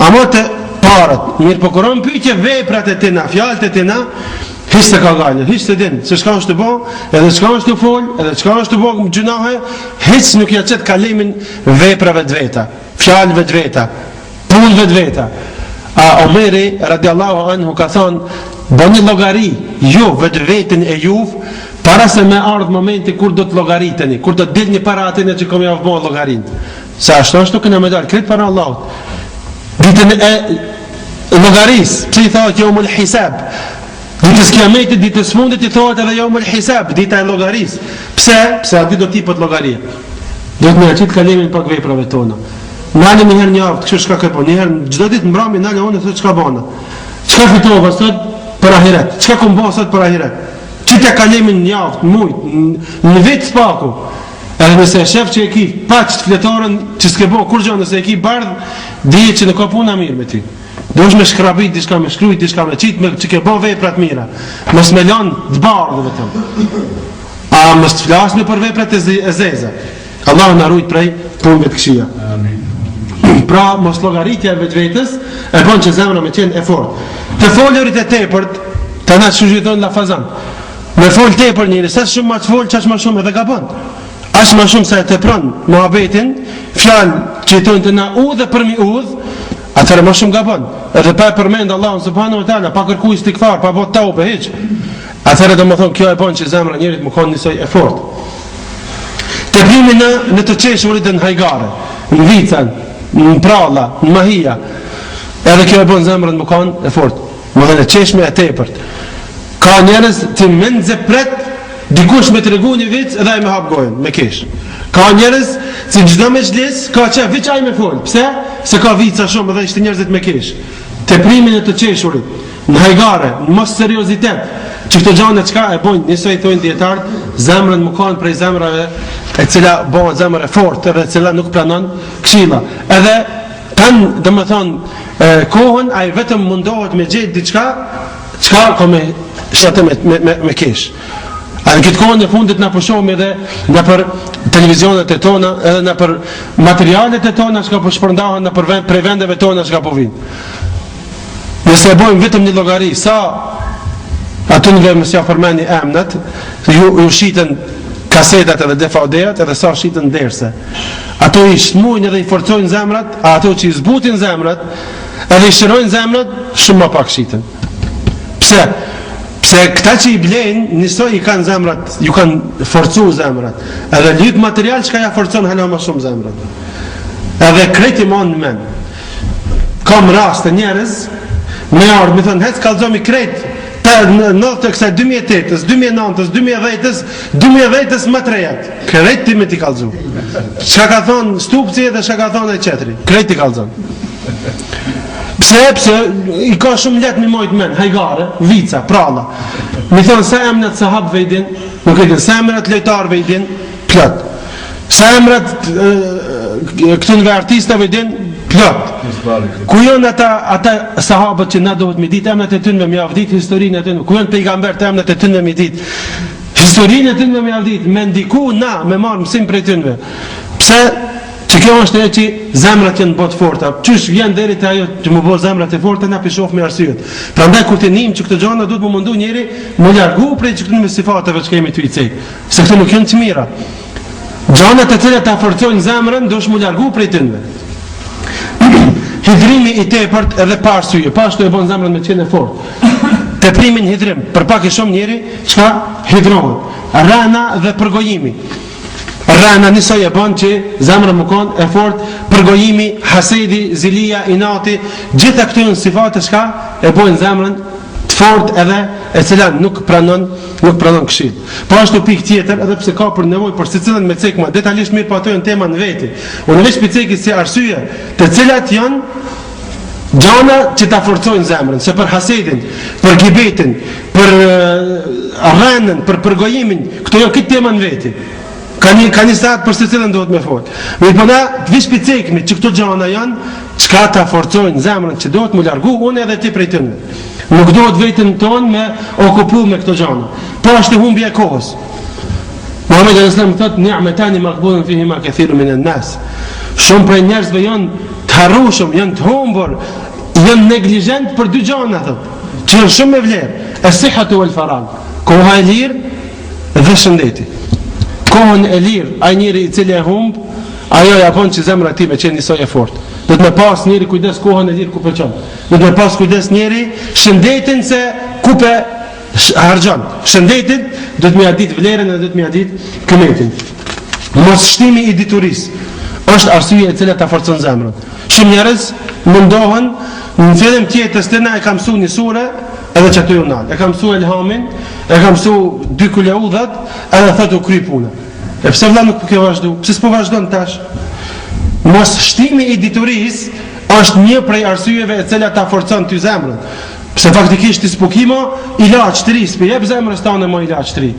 Ama të parat, mirë po kuron pyetje veprat e tina, fjalët e tina, hiç të ka gale, hiç të din, se çka është të bë, edhe çka është të fol, edhe çka është të bë gjunahe, hiç nuk ja çet kalimin veprave të veta, fjalëve të veta, punëve të veta. A Omeri radiallahu anhu ka thonë, bëni llogari ju vetë vetën e juve para se me ardh momenti kur do të llogariteni, kur do të dilni para atij që kom javë bën llogarinë. Sa ashtu këna me dal kret para Allahut. Ditën e llogaris, pse I thotë yawmul hisab? Ditës kiametit, ditës fundit I thotë edhe yawmul hisab, dita e llogaris. Pse? Pse aty do të jepet llogaria. Do të më aqit kalimin pak veprave tona. Nale një herë një javë, kështu shka këpo, një herë, gjdo ditë në mbrami, nale unë e thë qka bana. Qka fitova sot për ahiret? Qka kom ba sot për ahiret? Qitja kalimin një javë, në mujtë, në vitë spaku. Edhe nëse e shef që e ki pak që të fletarën, që s'ke bo kur gjo, nëse e ki bardhë, dhije që në ka puna mirë me ty. Do është me shkrabit, diçka me shkrujt, diçka me qitë, me që ke bo veprat mira. Mos me lanë të bardhëve të. A mos të flasme për veprat e zeza. Allah në arrujt prej punëve të këshia. Pra mos llogaritja e vetvetes e bën që zemra me qenë e fortë. Të folurit e tepërt, të na shujton la fazan. Me fol tepër njëri, sa shumë më të fol, çaq më shumë edhe gabon. As më shumë sa e tepron muhabetin, fjalë që jetojnë të na udhë për mi udhë, atëherë më shumë gabon. Edhe pa përmend Allahun subhanahu wa taala, pa kërkuar istikfar, pa bot tauba hiç. Atëherë domethënë kjo e bën që zemra e njerit më kon nisoj e fortë. Të primi në të qeshurit e në hajgare, në vicën, në pralla, në mahia, edhe kjo e bon zemrën më kanë e fort, më dhe në qeshme e tepërt. Ka njerëz të mendze pret, dikush me të regu një vic edhe ai me hap gojën, me kesh. Ka njerëz që në gjdo me gjlis, ka që vic aj me fol. Pse? Se ka vica shumë edhe ishte njerëzit me kesh. Të primin e të qeshurit, në hajgare, në mos seriozitet, që këto gjane qka e bojnë, njësoj të tojnë djetartë, zemrën më kanë prej zemrave e cila bëhet zemrë e fortë edhe cila nuk pranon këshilla. Edhe kanë, dhe më thonë, kohën, a I vetëm mundohet me gjithë diçka, qka ka me shate me kesh. A në këtë kohën e fundit në përshomi edhe në për televizionet e tona, edhe në për materialet e tona që ka për shpërndahen në për prej vendeve tona që ka për vinë. Nëse e bojmë vetëm një llogari, sa aty në vëmë s'ja përmeni emnet, ju shiten kasetat edhe DVD-at edhe sa shiten derse. Ato I shmujnë edhe I forcojnë zemrat, a ato që I zbutin zemrat, edhe I shërojnë zemrat, shumë më pak shiten. Pse? Pse këta që I blejnë, njësoj I kanë zemrat, ju kanë forcu zemrat. Edhe lyp material që ka ja forcon hala më shumë zemrat. Edhe kreti mon në men. Kam rast e njerëz, me ardhë, me thënë, hecë kalzomi krejt, në të kësaj 2008-ës, 2009-ës, 2010-ës, 2010-ës më të rejat. Krejt ti me ti kalzu. Shka ka thonë stupci dhe shka ka thonë e qetri. Krejt ti kalzon. Pse I ka shumë let mi mojt men, hajgare, vica, pralla. Mi thonë, sa emnet sahab vejdin, nuk e din, sa emnet lejtar vejdin, plot. Sa emnet këtënve artistave din, plot. Ku janë ata sahabët që na duhet me ditë emnet e tyre me javdit historinë e tyre? Ku janë pejgamberët emnet e tyre me ditë? Historinë e tyre me javdit, me ndiku na me marr mësim prej tyre. Pse? Që kjo është e që zemrat janë bot forta. Qysh vjen deri te ajo që më bë zemrat e forta na pishof me arsyet. Prandaj kur të nim që këto gjëra duhet më mundu njëri më largu prej këtyre sifateve që kemi ty I cek. Se këto nuk janë të mira. Gjanat e cilat ta forcojnë zemrën, duhet më largu prej tyre. Hidrimi I tepërt edhe pa arsye, pa ashtu e bën zemrën me qenë fortë. Teprimin hidrim, për pak I shumë njëri, çka hidrohet? Rana dhe përgojimi. Rana nisoj e bën që zemra më konë e fortë, përgojimi, hasedi, zilia, inati, gjitha këto janë sifate çka e bojnë zemrën të fortë edhe e cila nuk pranon këshill. Po ashtu pikë tjetër, edhe pse ka për nevojë për secilën me cek më detajisht mirë, po ato janë tema në veti. Unë veç piceki si arsye, të cilat janë gjana që ta forcojnë zemrën, se për hasedin, për gibetin, për rënën, për përgojimin, këto janë këtë tema në veti. Ka një saat për secilën duhet me fol. Mirë po na vish picekmi që këto gjana janë çka ta forcojnë zemrën që duhet mu largu unë edhe ti prej tyre. Nuk duhet vetën tonë me okupu me këto gjana. Po është humbje e kohës. Muhammed al-Islam thot ni'matani maqbulun fihima kathirun min an-nas. Shumë prej njerëzve janë të harrushëm, janë të humbur, janë neglizhent për dy gjana thot, që janë shumë me vlerë. As-sihhatu wal-farag. Koha e lirë dhe shëndeti. Kohën e lirë, ai njeri i cili e humb, ajo ja bën që zemra e tij me qenë njësoj e fortë. Do të më pas njeri kujdes kohën e lirë ku pëlqen. Do të më pas kujdes njeri shëndetin se ku pe harxhon. Shëndetin do të më ia ditë vlerën dhe do të më ia ditë këmetin. Mos shtimi i diturisë është arsye e cila ta forcon zemrën. Shumë njerëz mundohen në fillim tjetës të na e ka mësuar një sure edhe që ato ju nalë. E ka mësuar elhamin, e ka mësuar 2 kuleudhat, edhe thotë u kry puna. E pse vëlla nuk po ke vazhdu? Pse s'po vazhdon tash? Mos shtimi i diturisë është një prej arsyeve e cila ta forcon ty zemrën. Pse faktikisht ti s'pokimo ilaç të ri, s'po jep zemrës tonë më ilaç të ri.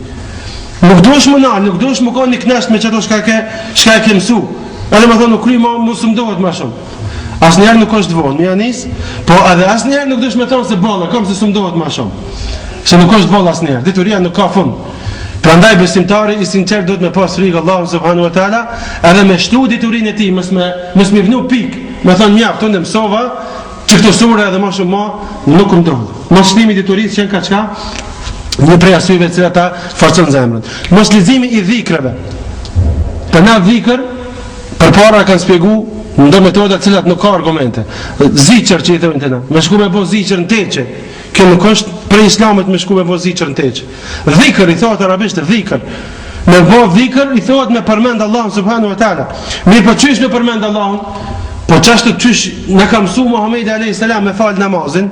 Nuk duhesh më nal, nuk duhesh më koni knasht me çato çka e ke mësu. Edhe më thonë u kry më mos më duhet më shumë. Asnjëherë nuk është vonë, më janis, po edhe asnjëherë nuk duhesh më thonë se bolla, kam se s'm duhet më shumë. Se nuk është bolla asnjëherë, dituria nuk ka fund. Prandaj besimtari i sinqert duhet me pas frikë Allahu subhanahu wa taala, edhe me shtu diturinë e tij, mos më vnu pik. Më thonë mjaft, unë mësova që këto sure edhe më shumë nuk më duhet. Mos shtimi i diturisë që ka çka? Një prej arsyeve që ata forcon zemrën. Mos leximi i dhikrave. Për na dhikr përpara kanë shpjeguar ndo metoda të cilat nuk ka argumente. Ziqër që i thënë të na. Me shku me bo ziqër në teqe. Kjo nuk është prej islamit me shku me bo ziqër në teqe. Dhikër i thotë arabisht dhikër. Me bo dhikër i thotë me përmend Allahun subhanahu wa taala. Mirë po çysh me përmend Allahun? Po çashtë çysh na ka mësuar Muhamedi alayhis salam me fal namazin,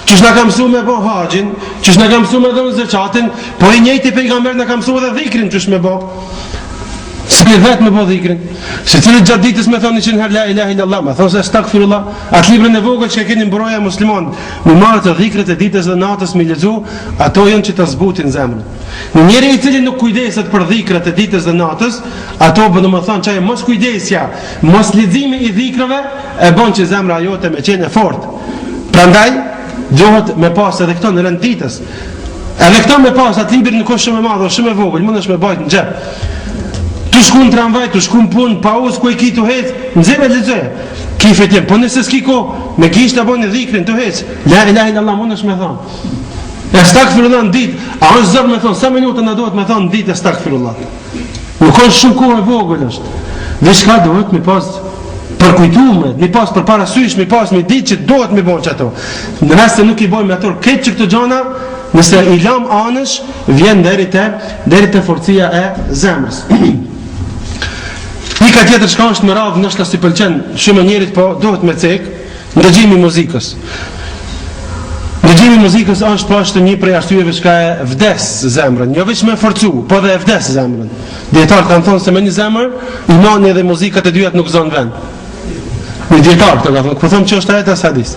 çysh na ka mësuar me bo haxhin, çysh na ka mësuar me dhënë zakatin, po i njëjti pejgamber na ka mësuar edhe dhikrin çysh me bo. S'me vetë me bo dhikrin. Se cilët gjatë ditës me thonë 100 herë la ilaha illallah, me thonë se astaghfirullah, atë librën e vogël që keni mbroja musliman, me marrë të dhikret e ditës dhe natës me lexu, ato janë që të zbutin zemrën. Në njeri i cili nuk kujdeset për dhikret e ditës dhe natës, ato do të thonë çaj mos kujdesja, mos leximi i dhikrave e bën që zemra jote me qenë fort. Prandaj duhet me pas edhe këto në rend ditës. Edhe këto me pas atë libër nuk është shumë e madh, shumë e vogël, mundesh me bajt në xhep. Tu shku në tramvaj, tu shku në punë, pauzë ku e ki tu hec, nxjerr e lexoj. Ki fetim, po nëse s'ki ko, me kish ta bëni dhikrin tu hec. La ilaha illallah mundesh me thon. Astaghfirullah në ditë, a është zor me thon, sa minuta na duhet me thon në ditë astaghfirullah. Nuk është shumë kohë e vogël është. Diçka duhet me pas për kujtume, me pas për parasysh, me pas me ditë që duhet me bëj ato. Në rast se nuk i bëjmë ato këtë që këto gjana, nëse i lam anësh, vjen deri te forcia e zemrës. Një ka tjetër shka është më radhë nështë si pëlqen shumë njerit, po duhet me cek ndëgjimi i muzikës. Ndëgjimi i muzikës është një prej arsyeve që e vdes zemrën, jo veç me forcu, po dhe e vdes zemrën. Dietarët kanë thonë se me një zemër, imani dhe muzikat e dyja nuk zonë vend. Një dietar të ka thonë, po thonë që është ajet as hadis.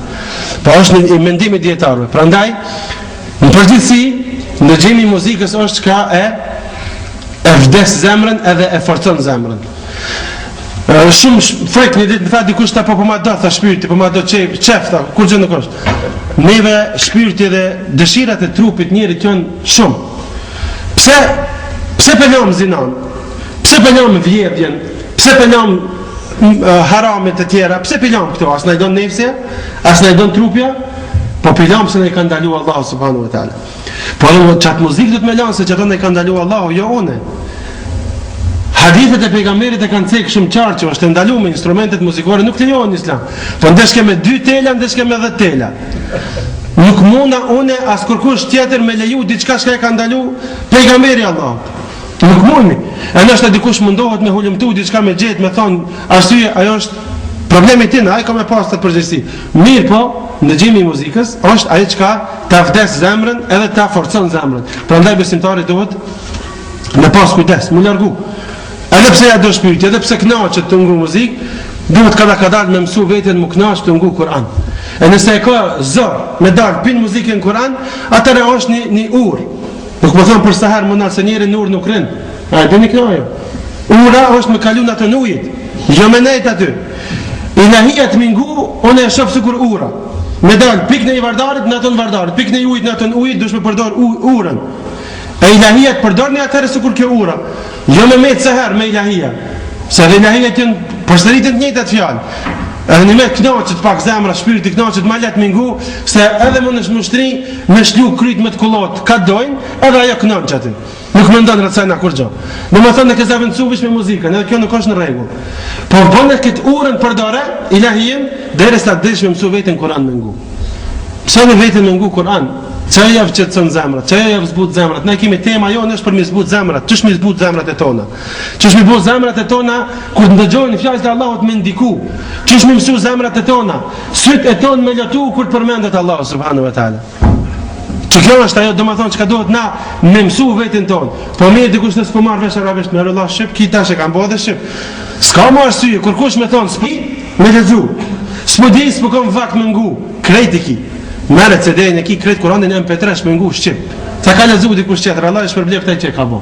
Po është një mendim i dietarëve. Prandaj, në përgjithësi, ndëgjimi i muzikës është çka e vdes zemrën edhe e forcon zemrën. Shumë frek një ditë më tha dikush ta po ma do tha shpirti, po ma do qefta, kur gjë nuk është. Neve shpirti dhe dëshirat e trupit njerit janë shumë. Pse pëllam zinan? Pse pëllam vjedhjen? Pse pëllam haramit e tjera? Pse pëllam këto? As na i don nefsja? As na i don trupja? Po pëllam se na i ka ndalu Allahu subhanahu wa taala. Po çat muzikë do të më lanë se çato na i ka ndalu Allahu, jo unë. Hadithet e pejgamberit e kanë cekë shumë qartë që është ndaluar me instrumentet muzikore, nuk lejohen në Islam. Po ndeshke me 2 tela, ndeshke me 10 tela. Nuk munda unë as kërkush tjetër me leju diçka që e ka ndaluar pejgamberi Allahut. Nuk mundi. E ndoshta dikush mundohet me hulumtu diçka me gjet, me thon, arsye ajo është problemi tim, ai ka më pas të përgjegjësi. Mirë po, ndëgjimi i muzikës është ajo që ta vdes zemrën edhe ta forcon zemrën. Prandaj besimtari duhet me pas kujdes, më largu. Edhe pse ja do shpirti, edhe pse kënaqet të ngu muzikë, duhet kada me mësu veten më kënaq të ngu Kur'an. E nëse e ka zor me dal pin muzikën Kur'an, atëra është një urë. Nuk më thonë për sa herë më nalë se njëri në urë nuk rinë. A e dini kjo ajo? Ura është me kalu në të ujit, jo me nejt aty. Ilahijat mingu, unë e shofë sikur ura. Me dalë, pik në i vardarit, në atën vardarit, pik në i ujit, në atën ujit, dush me përdor urën. E ilahijat përdor në atërë sikur kjo ura. Jo me mejtë seher, me ilahija. Se dhe ilahijat jënë përsëritin të njëjtat fjalë. Edhe një me knaqët pak zemra, shpiriti knaqët ma letë mingu, se edhe më në shmushtri, me shlu kryt me të kullot, ka dojnë, edhe ajo knaqë që aty. Nuk më ndonë rëcajna kur gjo. Në më thonë në këza vëndësu vish me muzikën, edhe kjo nuk është në regull. Po bënë këtë urën përdore, ilahijem, dhe sa desh me mësu vetën Kur'an me ngu. Pse me vetën me ngu Kur'an? Që e javë qëtësën zemrat, që e javë zbut zemrat. Ne kemi tema jo nështë për mi zbut zemrat. Qësh mi zbut zemrat e tona? Qësh mi zbut zemrat e tona kur të ndëgjojnë fjallës të Allahut me ndiku? Qësh mi mësu zemrat e tona? Syt e tonë me lëtu kur të përmendet Allahu subhanahu wa ta'ala. Që kjo është ajo, do më thonë që ka dohet na me mësu vetin tonë. Po mirë dikush nësë po marrë vesh arabisht, me rëllah shqip, ki tash e kam bo dhe shqip. Ska më arsye, kur kush me thonë s'pi, me lezu. S'po di, s'po kom vak me ngu, krejt i ki. Merët se dejnë e ki krejt Kuranin e MP3 me ngu shqip. Ta ka lezu dikush qetër, Allah është përblef taj që e ka bo.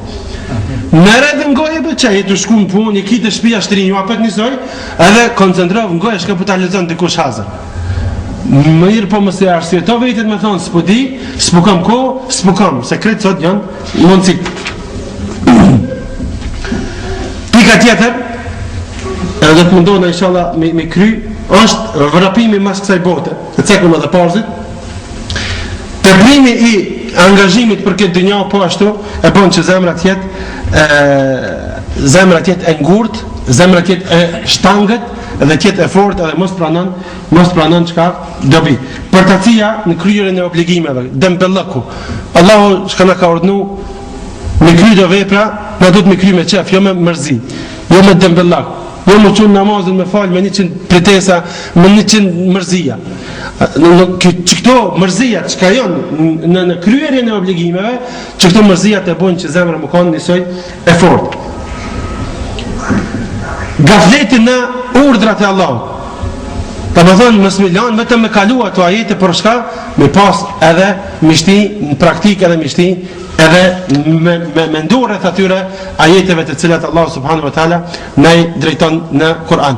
Merët dhe ngoj e bëqaj, e të shku në pun, i ki të shpia shtrinju, apet njësoj, edhe koncentrov ngoj e shka po ta lezon dikush hazër. Mirë po mëse arsye to vetit me thonë s'po di, s'po kam ko, s'po kam, se kretë sot janë mundësit. Pika tjetër, edhe të mundohë inshallah me kry, është vrapimi mas kësaj bote, të cekëm edhe parzit. Tërblimi i angazhimit për këtë dynja po ashtu, e bon që zemrat jetë e ngurt, zemrat jetë e shtangët, edhe tjetë e fort edhe mos pranon çka dobi. Për të cia në kryerjen e obligimeve, dembellëku. Allahu çka na ka urdhnu me kry do vepra, na duhet me kry me qef, jo me mërzi, jo me dembellak. Jo më qunë namazën me falë me 100 pretesa, me 100 mërzia. Që këto mërzia që ka jonë në kryerjen e obligimeve, që këto mërzia të bojnë që zemra më kanë njësoj e fort. Gafleti në urdrat e Allah. Ta më thonë më smilon vetëm me kalu ato ajete për shka me pas edhe mishti në praktik edhe mishti edhe me ndurët atyre ajeteve të cilat Allah subhanahu wa ta'ala ne drejton në Kur'an.